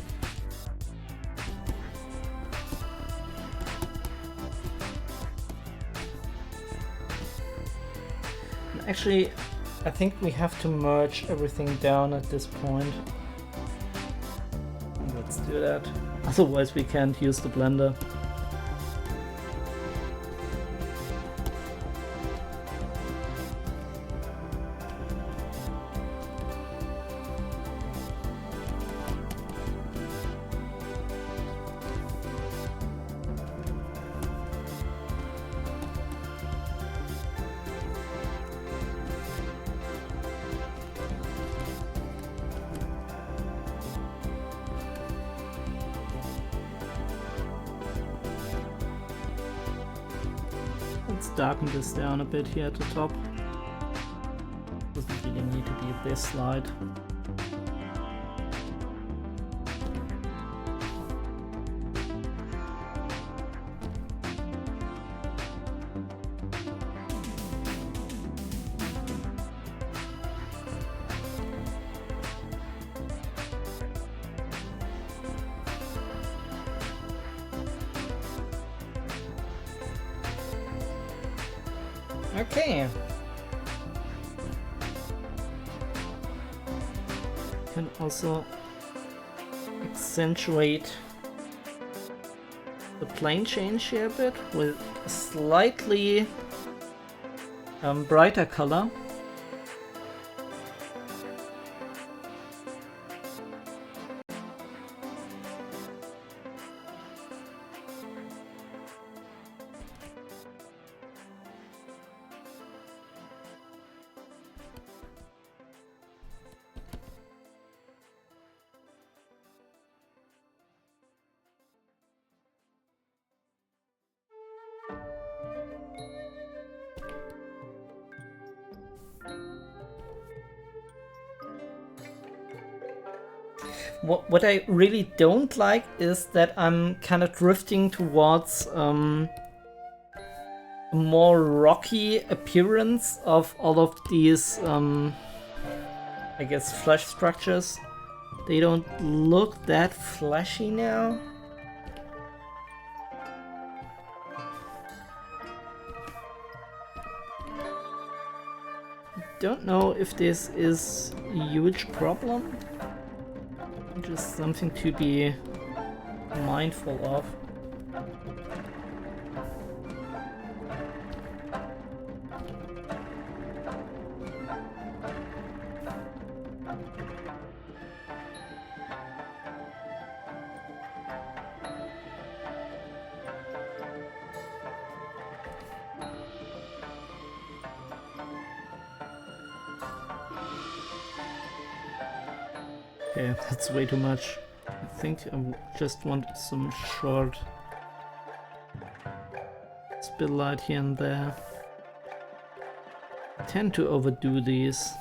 Actually, I think we have to merge everything down at this point. Let's do that. Otherwise we can't use the Blender. Let's darken this down a bit here at the top. Doesn't really need to be this light. Okay. Can also accentuate the plane change here a bit with a slightly brighter color. What I really don't like is that I'm kind of drifting towards a more rocky appearance of all of these, I guess, flesh structures. They don't look that fleshy now. Don't know if this is a huge problem. Just something to be mindful of. Okay, that's way too much. I think I just want some short spill light here and there. I tend to overdo these.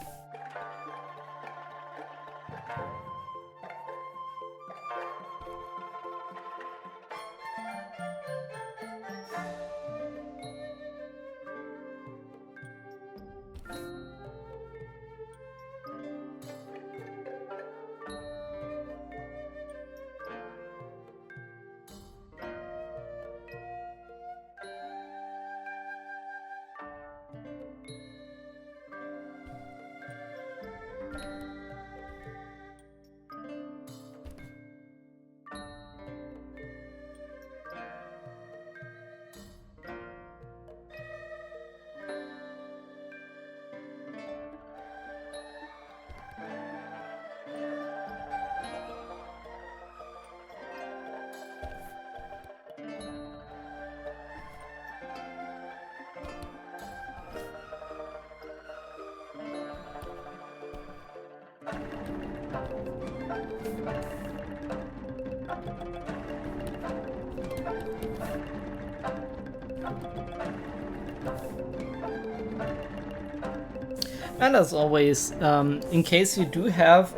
And as always, in case you do have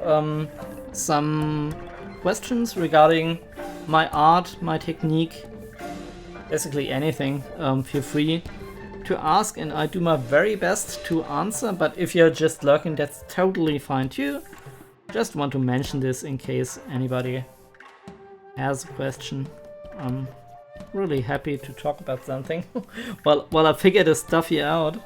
some questions regarding my art, my technique, basically anything, feel free to ask and I do my very best to answer. But if you're just lurking, that's totally fine too. Just want to mention this in case anybody has a question. I'm really happy to talk about something while I figure this stuff here out.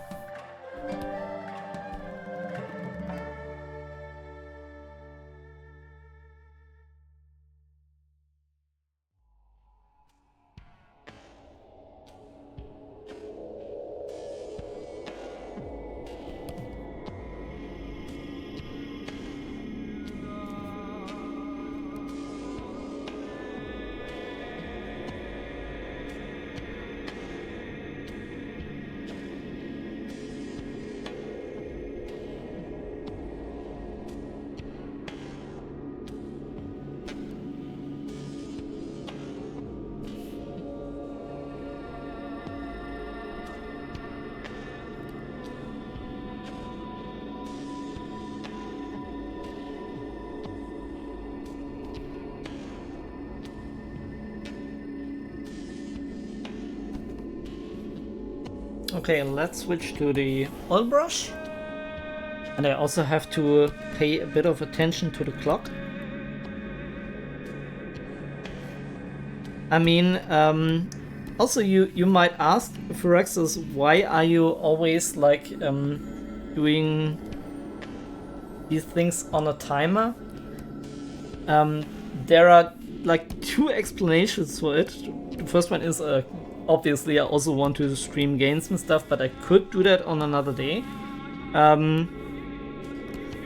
Okay, let's switch to the oil brush. And I also have to pay a bit of attention to the clock. I mean, also you might ask, Phyrexis, why are you always like doing these things on a timer? There are like two explanations for it. The first one is obviously I also want to stream games and stuff, but I could do that on another day. The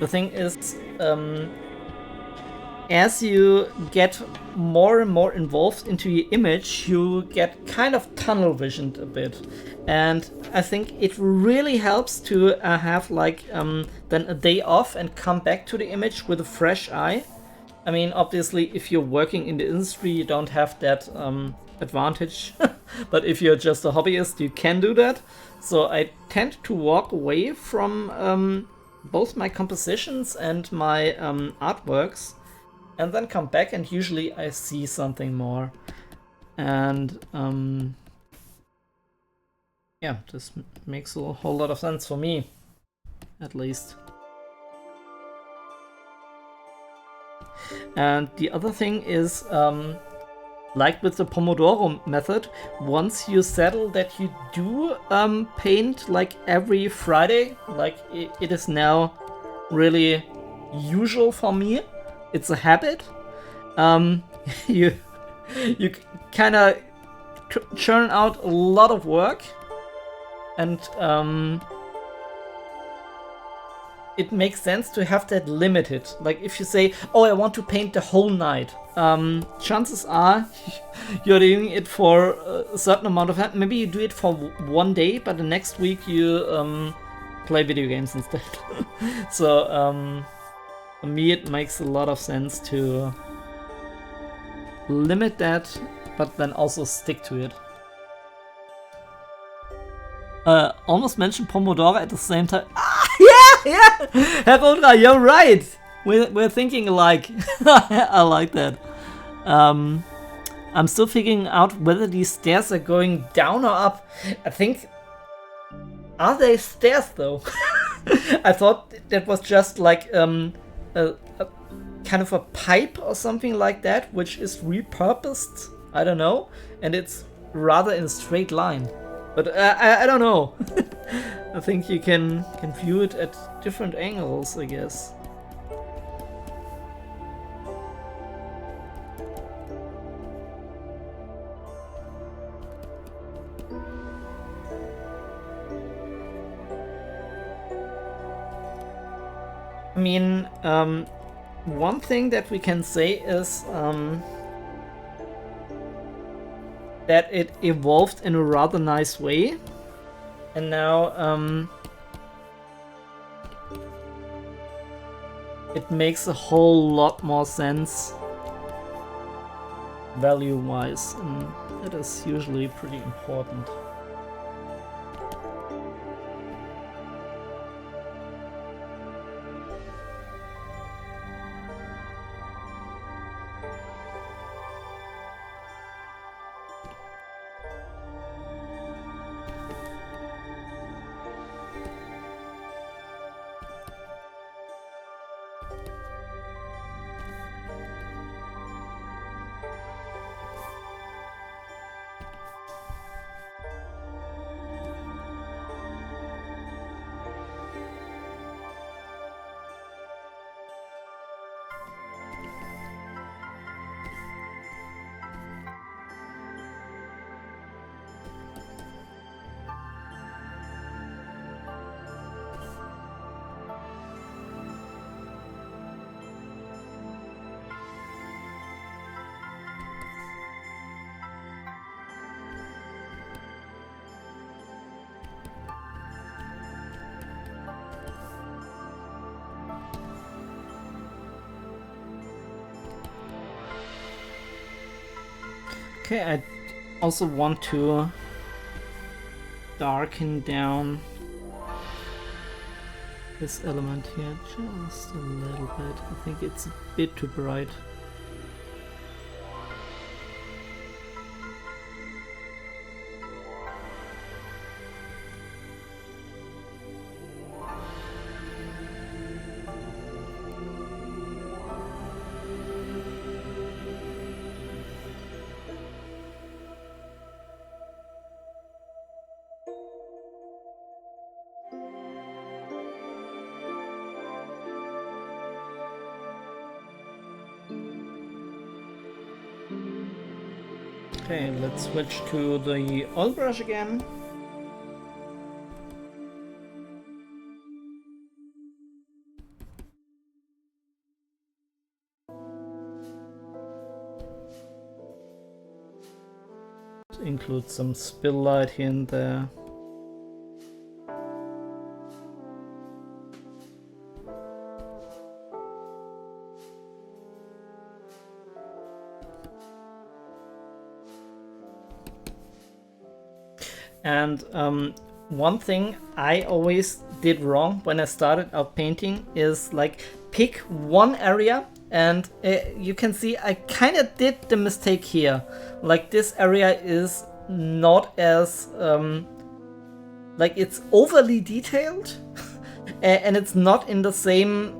thing is, as you get more and more involved into your image, you get kind of tunnel visioned a bit. And I think it really helps to have like then a day off and come back to the image with a fresh eye. I mean, obviously, if you're working in the industry, you don't have that advantage. But if you're just a hobbyist, you can do that. So I tend to walk away from both my compositions and my artworks, and then come back, and usually I see something more. And yeah, this makes a whole lot of sense for me, at least. And the other thing is, like with the Pomodoro method, once you settle that you do paint like every Friday, like it is now really usual for me. It's a habit. You kind of churn out a lot of work, and it makes sense to have that limited. Like if you say, oh, I want to paint the whole night, chances are you're doing it for a certain amount of time. Maybe you do it for one day, but the next week you play video games instead. So for me it makes a lot of sense to limit that, but then also stick to it. Almost mentioned Pomodoro at the same time. Yeah! Herr you're right! We're thinking alike. I like that. I'm still figuring out whether these stairs are going down or up. I think... Are they stairs though? I thought that was just like a kind of a pipe or something like that, which is repurposed. I don't know. And it's rather in a straight line. But I don't know. I think you can view it at different angles, I guess. I mean, one thing that we can say is that it evolved in a rather nice way, and now it makes a whole lot more sense value-wise, and that is usually pretty important. Okay, I also want to darken down this element here just a little bit. I think it's a bit too bright. Okay, let's switch to the oil brush again. To include some spill light here and there. And one thing I always did wrong when I started out painting is like pick one area, and you can see I kind of did the mistake here. Like this area is not as like it's overly detailed and it's not in the same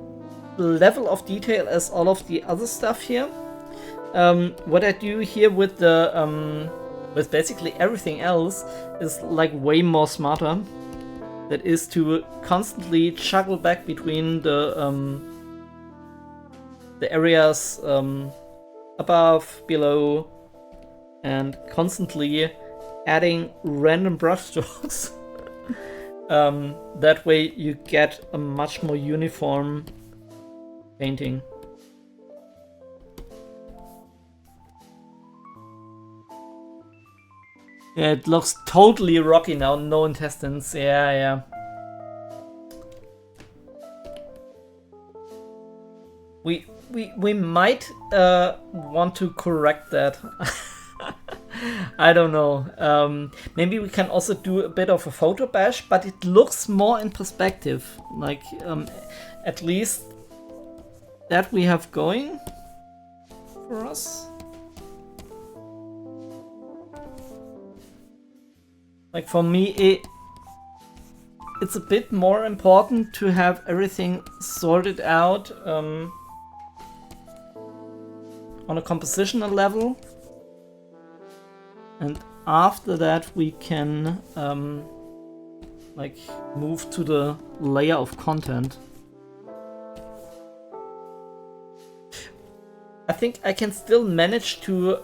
level of detail as all of the other stuff here. What I do here with the with basically everything else is like way more smarter. That is to constantly juggle back between the areas above, below, and constantly adding random brushstrokes. That way you get a much more uniform painting. Yeah, it looks totally rocky now, no intestines, yeah. We might want to correct that. I don't know. Maybe we can also do a bit of a photo bash, but it looks more in perspective. Like, at least that we have going for us. Like for me, it's a bit more important to have everything sorted out on a compositional level, and after that we can like move to the layer of content. I think I can still manage to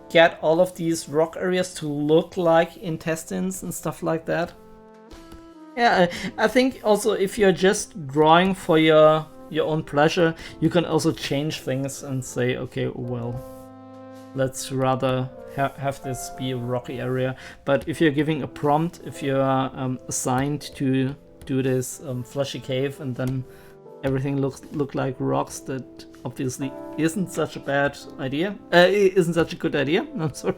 get all of these rock areas to look like intestines and stuff like that. Yeah, I think also if you're just drawing for your own pleasure, you can also change things and say, okay, well, let's rather have this be a rocky area. But if you're giving a prompt, if you're assigned to do this fleshy cave and then everything look like rocks, that obviously isn't such a bad idea. Isn't such a good idea. I'm sorry.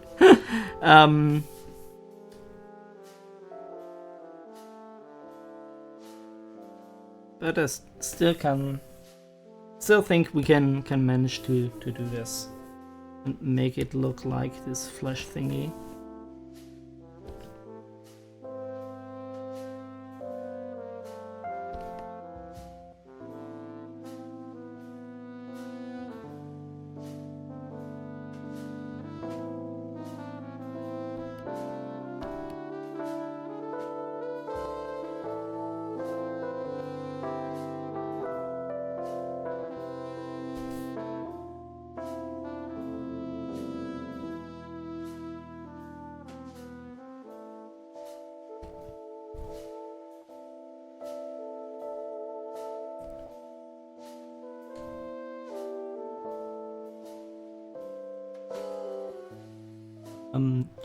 But I still think we can manage to do this and make it look like this flesh thingy.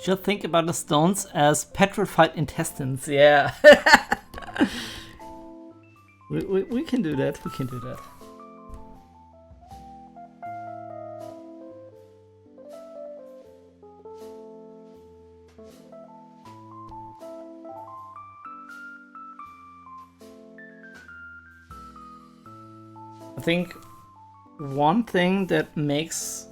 Just think about the stones as petrified intestines. Yeah. we can do that. We can do that. I think one thing that makes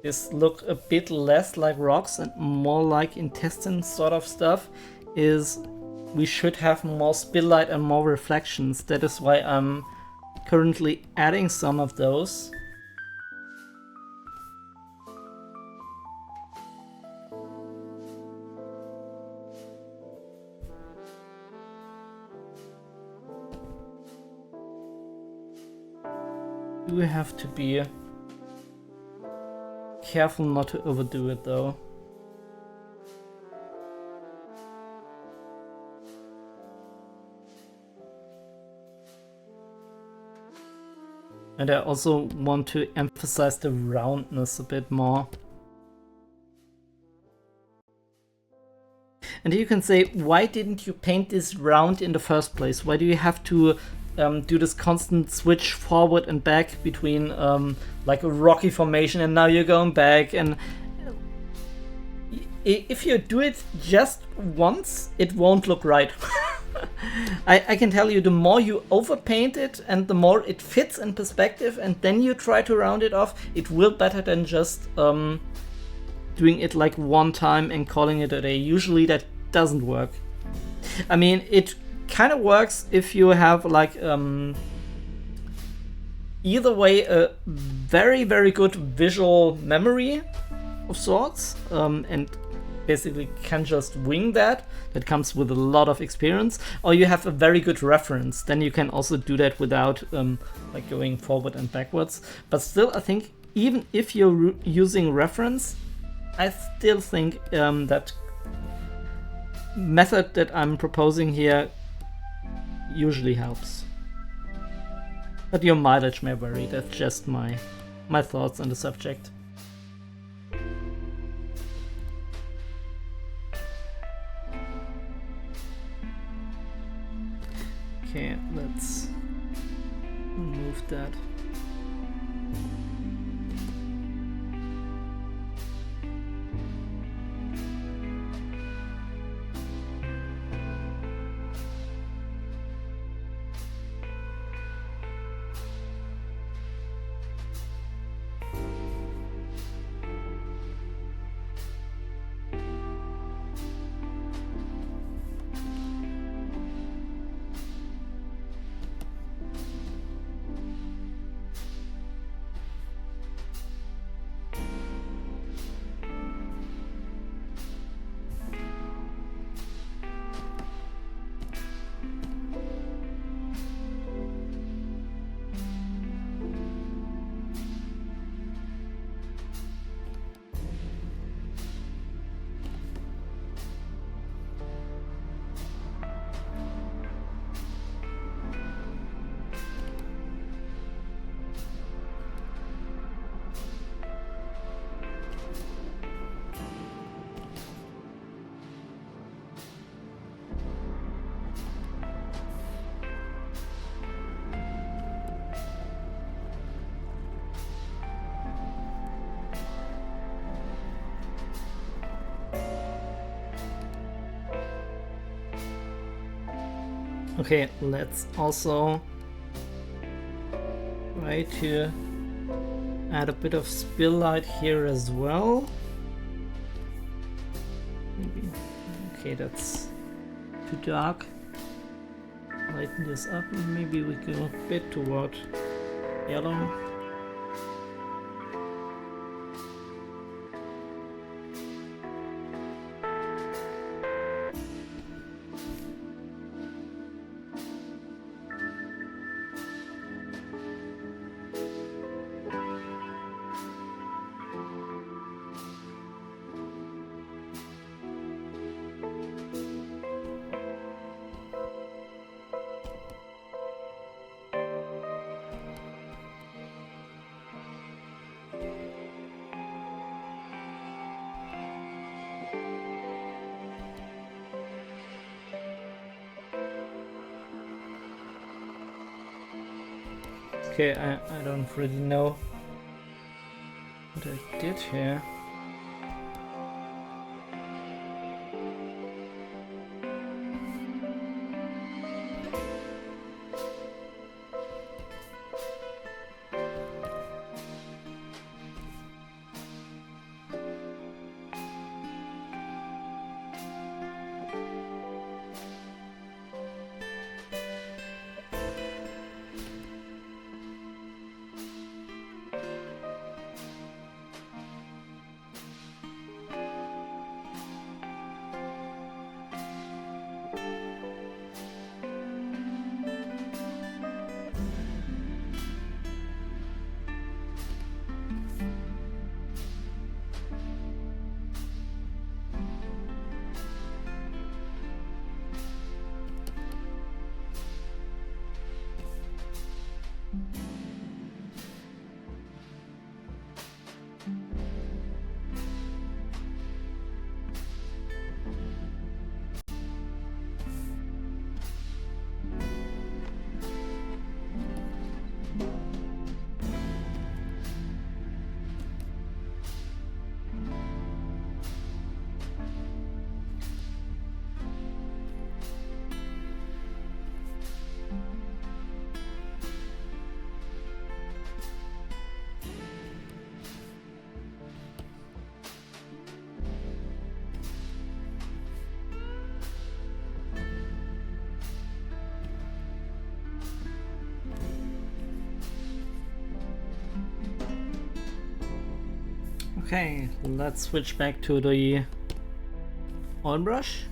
this look a bit less like rocks and more like intestine sort of stuff is we should have more spill light and more reflections. That is why I'm currently adding some of those. You have to be careful not to overdo it though. And I also want to emphasize the roundness a bit more. And you can say, why didn't you paint this round in the first place? Why do you have to do this constant switch forward and back between like a rocky formation and now you're going back? And if you do it just once, it won't look right. I can tell you, the more you overpaint it and the more it fits in perspective and then you try to round it off, it will better than just doing it like one time and calling it a day. Usually that doesn't work. I mean, it kind of works if you have like either way a very, very good visual memory of sorts, and basically can just wing that comes with a lot of experience, or you have a very good reference. Then you can also do that without like going forward and backwards. But still, I think even if you're using reference, I still think that method that I'm proposing here usually helps. But your mileage may vary. That's just my thoughts on the subject. Okay, let's remove that. Okay, let's also try to add a bit of spill light here as well. Maybe. Okay, that's too dark. Lighten this up and maybe we go a bit toward yellow. Okay, I don't really know what I did here. Okay, let's switch back to the oil brush.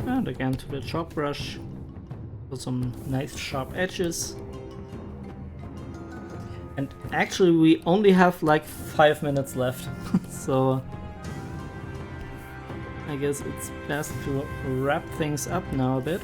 And again to the chop brush for some nice sharp edges. And actually we only have like 5 minutes left, so I guess it's best to wrap things up now a bit.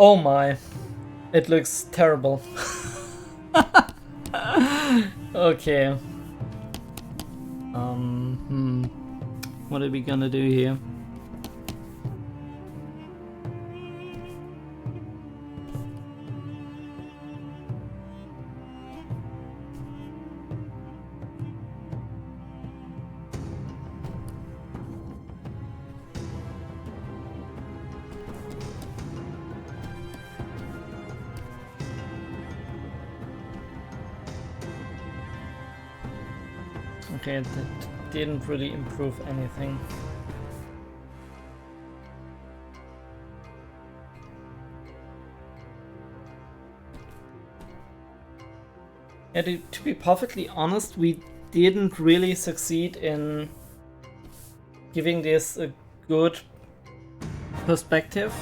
Oh my, it looks terrible. Okay. What are we gonna do here? Okay, that didn't really improve anything. Yeah, to be perfectly honest, we didn't really succeed in giving this a good perspective.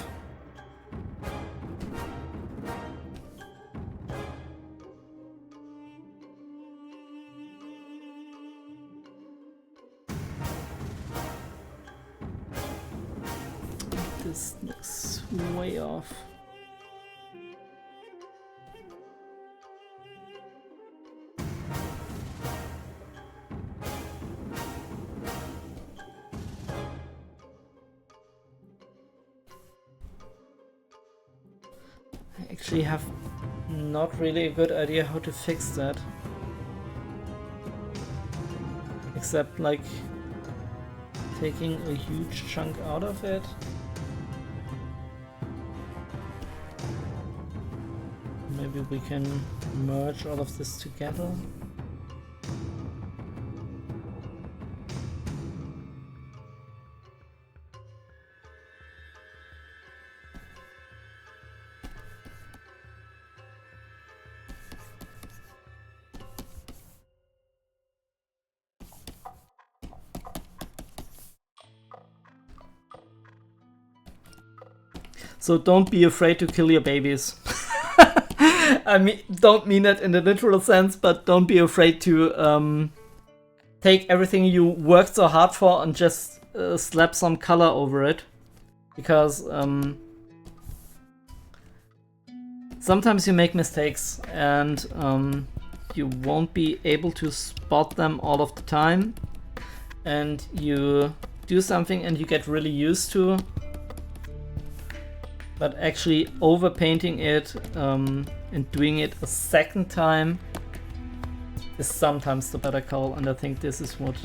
This looks way off. I actually have not really a good idea how to fix that. Except like taking a huge chunk out of it. Maybe we can merge all of this together. So don't be afraid to kill your babies. I mean, don't mean that in the literal sense, but don't be afraid to take everything you worked so hard for and just slap some color over it. Because sometimes you make mistakes and you won't be able to spot them all of the time. And you do something and you get really used to. But actually overpainting it and doing it a second time is sometimes the better call, and I think this is what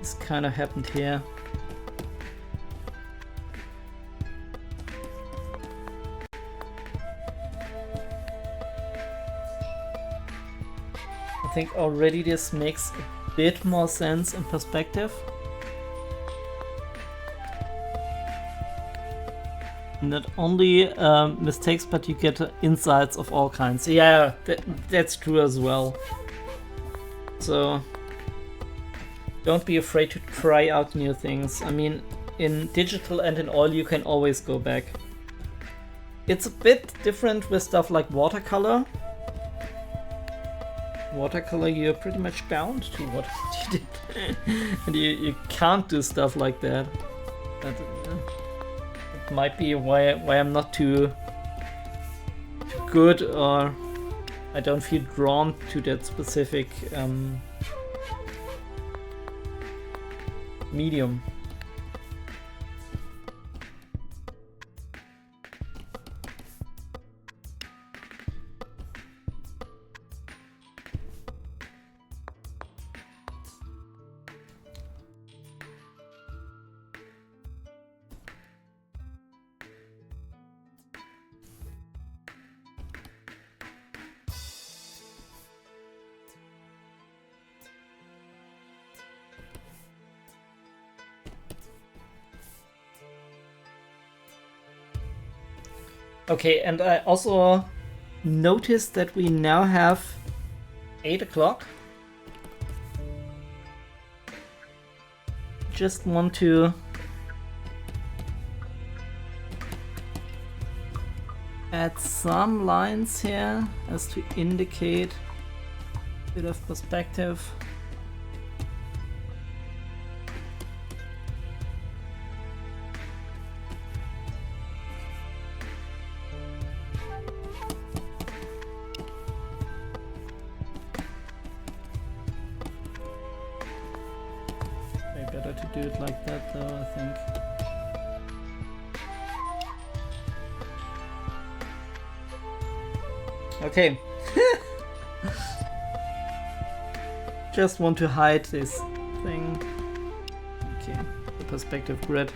is kind of happened here. I think already this makes a bit more sense in perspective. Not only mistakes, but you get insights of all kinds. Yeah, that's true as well. So don't be afraid to try out new things. I mean, in digital and in oil you can always go back. It's a bit different with stuff like watercolor. Watercolor, you're pretty much bound to what you did. And you can't do stuff like that. But, might be why I'm not too good, or I don't feel drawn to that specific medium. Okay, and I also noticed that we now have 8 o'clock. Just want to add some lines here as to indicate a bit of perspective. Better to do it like that though, I think. Okay. Just want to hide this thing. Okay, the perspective grid.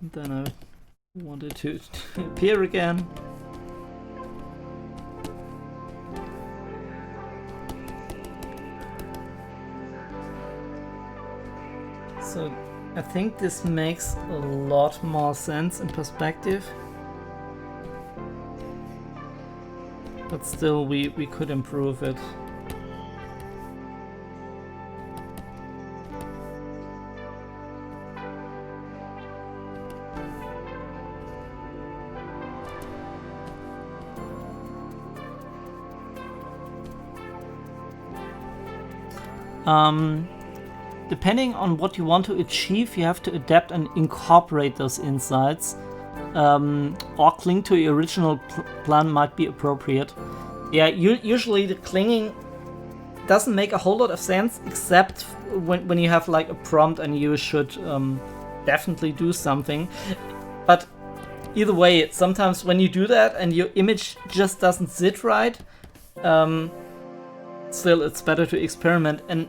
And then I wanted to appear again. So I think this makes a lot more sense in perspective. But still, we could improve it. Depending on what you want to achieve, you have to adapt and incorporate those insights. Or cling to your original plan might be appropriate. Yeah, usually the clinging doesn't make a whole lot of sense, except when you have like a prompt and you should definitely do something. But either way, sometimes when you do that and your image just doesn't sit right, still it's better to experiment, and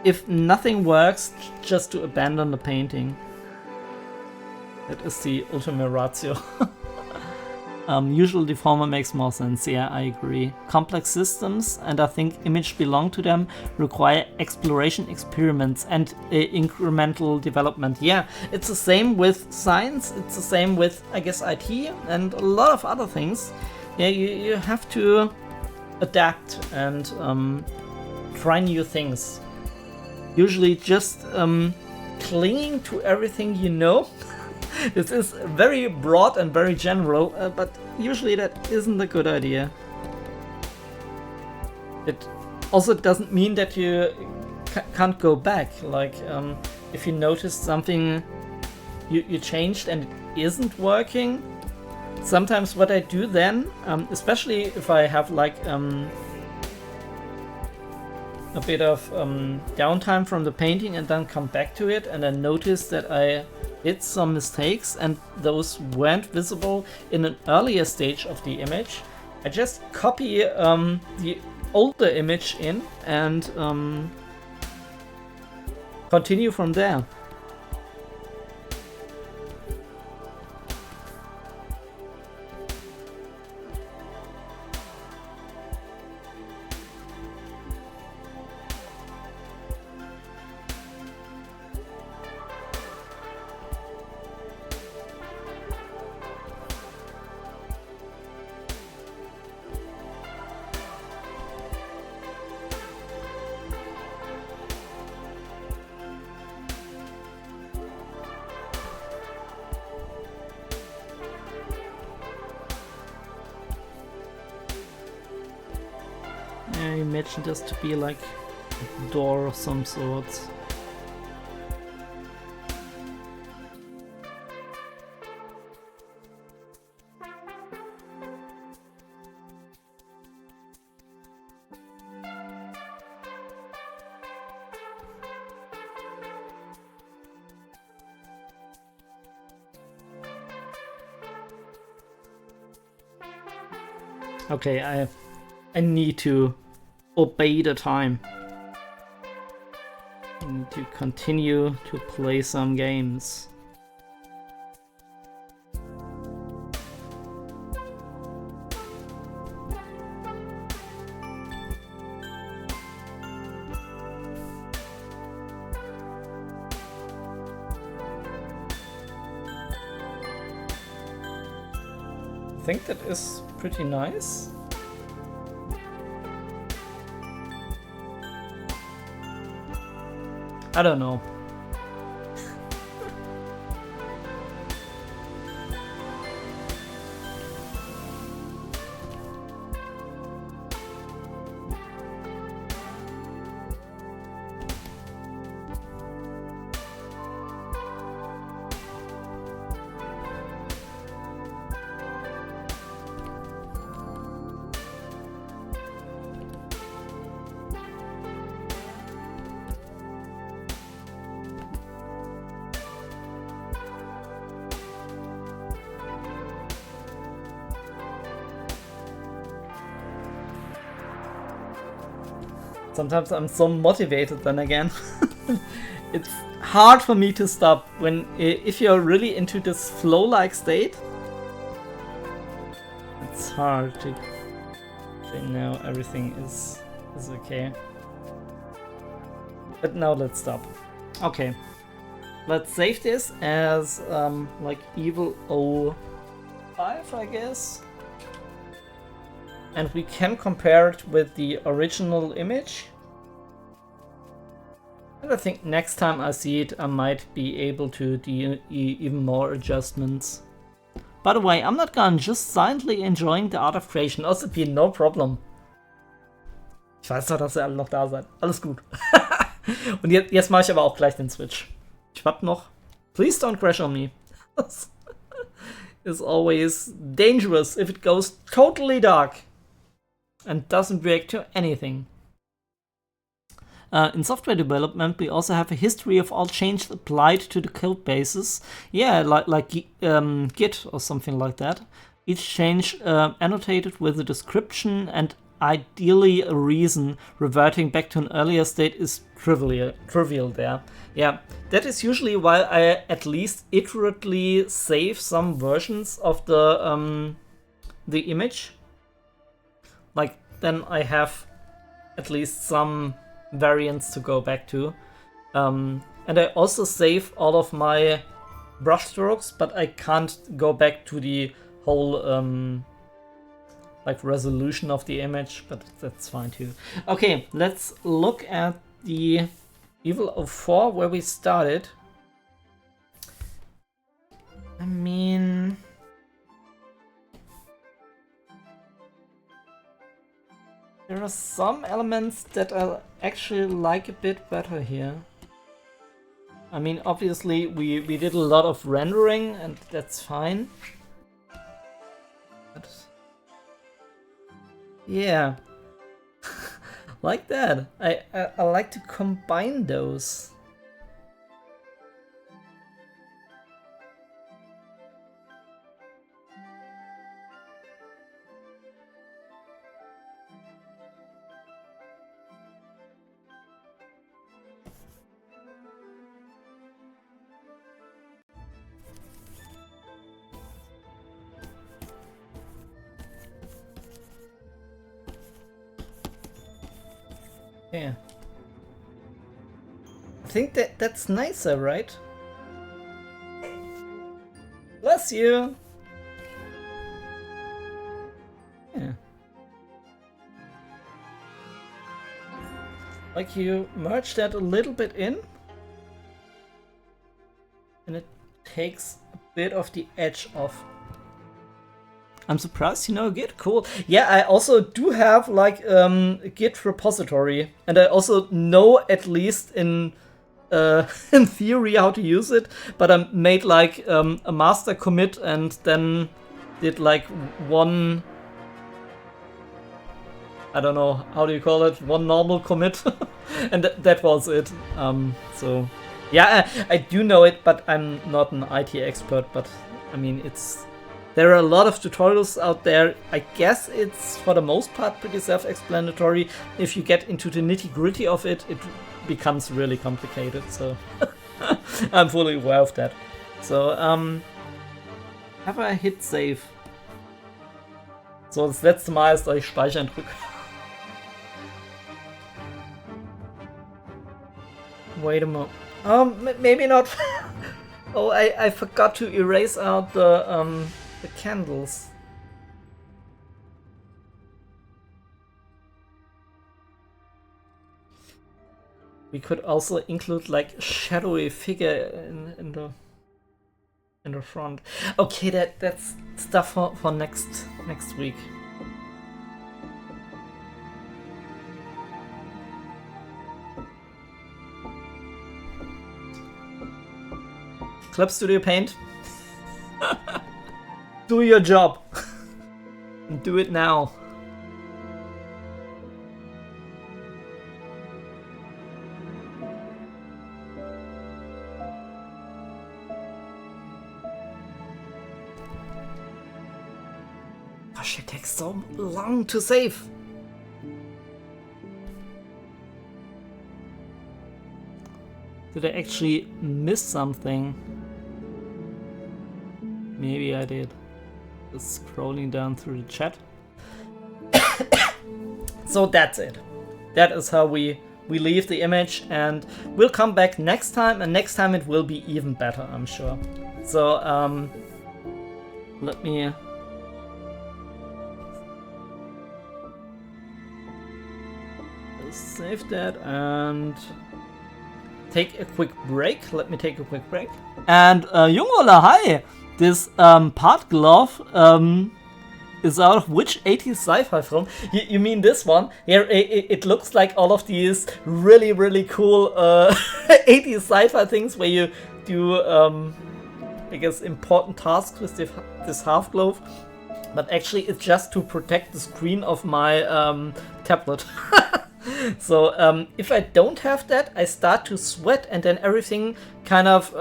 if nothing works, just to abandon the painting. That is the ultimate ratio. Usual deformer makes more sense, yeah, I agree. Complex systems, and I think image belong to them, require exploration, experiments, and incremental development. Yeah, it's the same with science, it's the same with, I guess, IT, and a lot of other things. Yeah, you have to adapt and try new things. Usually just clinging to everything you know. This is very broad and very general, but usually that isn't a good idea. It also doesn't mean that you can't go back. Like, if you notice something you changed and it isn't working, sometimes what I do then, especially if I have like a bit of downtime from the painting and then come back to it and I notice that I did some mistakes and those weren't visible in an earlier stage of the image, I just copy the older image in and continue from there. I imagine this to be like a door of some sort. Okay, I need to obey the time. I need to continue to play some games. I think that is pretty nice. I don't know. Sometimes I'm so motivated then again. It's hard for me to stop when if you're really into this flow-like state. It's hard to say no, everything is okay. But now let's stop. Okay. let's save this as like Evil 05, I guess. And we can compare it with the original image. And I think next time I see it, I might be able to do even more adjustments. By the way, I'm not gone, just silently enjoying the art of creation. Also, no problem. Ich weiß doch, dass ihr alle noch da seid. Alles gut. Und jetzt mache ich aber auch gleich den Switch. Ich warte noch. Please don't crash on me. It's always dangerous if it goes totally dark and doesn't react to anything. In software development, we also have a history of all changes applied to the code bases. Yeah, like Git or something like that. Each change annotated with a description and ideally a reason. Reverting back to an earlier state is trivial there. Yeah, that is usually why I at least iteratively save some versions of the image. Like, then I have at least some variants to go back to. And I also save all of my brushstrokes, but I can't go back to the whole like resolution of the image, but that's fine too. Okay, let's look at the Evil 04 where we started. I mean, there are some elements that I actually like a bit better here. I mean, obviously we did a lot of rendering and that's fine. But yeah, like that. I like to combine those. Yeah. I think that's nicer, right? Bless you! Yeah. Like you merge that a little bit in. And it takes a bit of the edge off. I'm surprised you know Git. Cool. Yeah, I also do have like a Git repository, and I also know at least in in theory how to use it. But I made like a master commit and then did like one, I don't know how do you call it, one normal commit, and that was it. So yeah, I do know it, but I'm not an IT expert. But I mean, there are a lot of tutorials out there. I guess it's, for the most part, pretty self-explanatory. If you get into the nitty-gritty of it, it becomes really complicated. So I'm fully aware of that. So have I hit save? So, das letzte Mal ist, dass ich Speichern drücke. Wait a moment. Maybe not. Oh, I forgot to erase out the candles. We could also include like shadowy figure in the front. Okay, that's stuff for next week. Club Studio Paint. Do your job. And do it now. Gosh, it takes so long to save. Did I actually miss something? Maybe I did. Just scrolling down through the chat. So that's it. That is how we we leave the image, and we'll come back next time, and next time it will be even better, I'm sure. So, let me... save that and take a quick break. Let me take a quick break. And Jungwolle, hi! This part glove is out of which 80s sci-fi film? You mean this one? Here, it looks like all of these really, really cool 80s sci-fi things where you do, I guess, important tasks with this half glove. But actually, it's just to protect the screen of my tablet. So if I don't have that, I start to sweat, and then everything kind of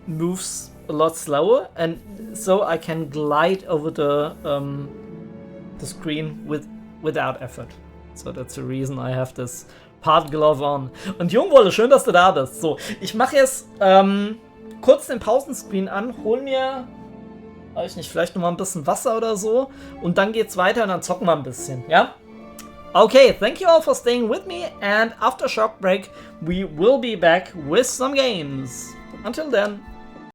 moves a lot slower, and so I can glide over the screen without effort. So that's the reason I have this part glove on. Und Jungwolle, schön, dass du da bist. So, ich mache jetzt kurz den Pausenscreen an, hol mir, weiß ich nicht, vielleicht nochmal ein bisschen Wasser oder so, und dann geht's weiter und dann zocken wir ein bisschen, ja? Okay, thank you all for staying with me, and after short break, we will be back with some games. Until then.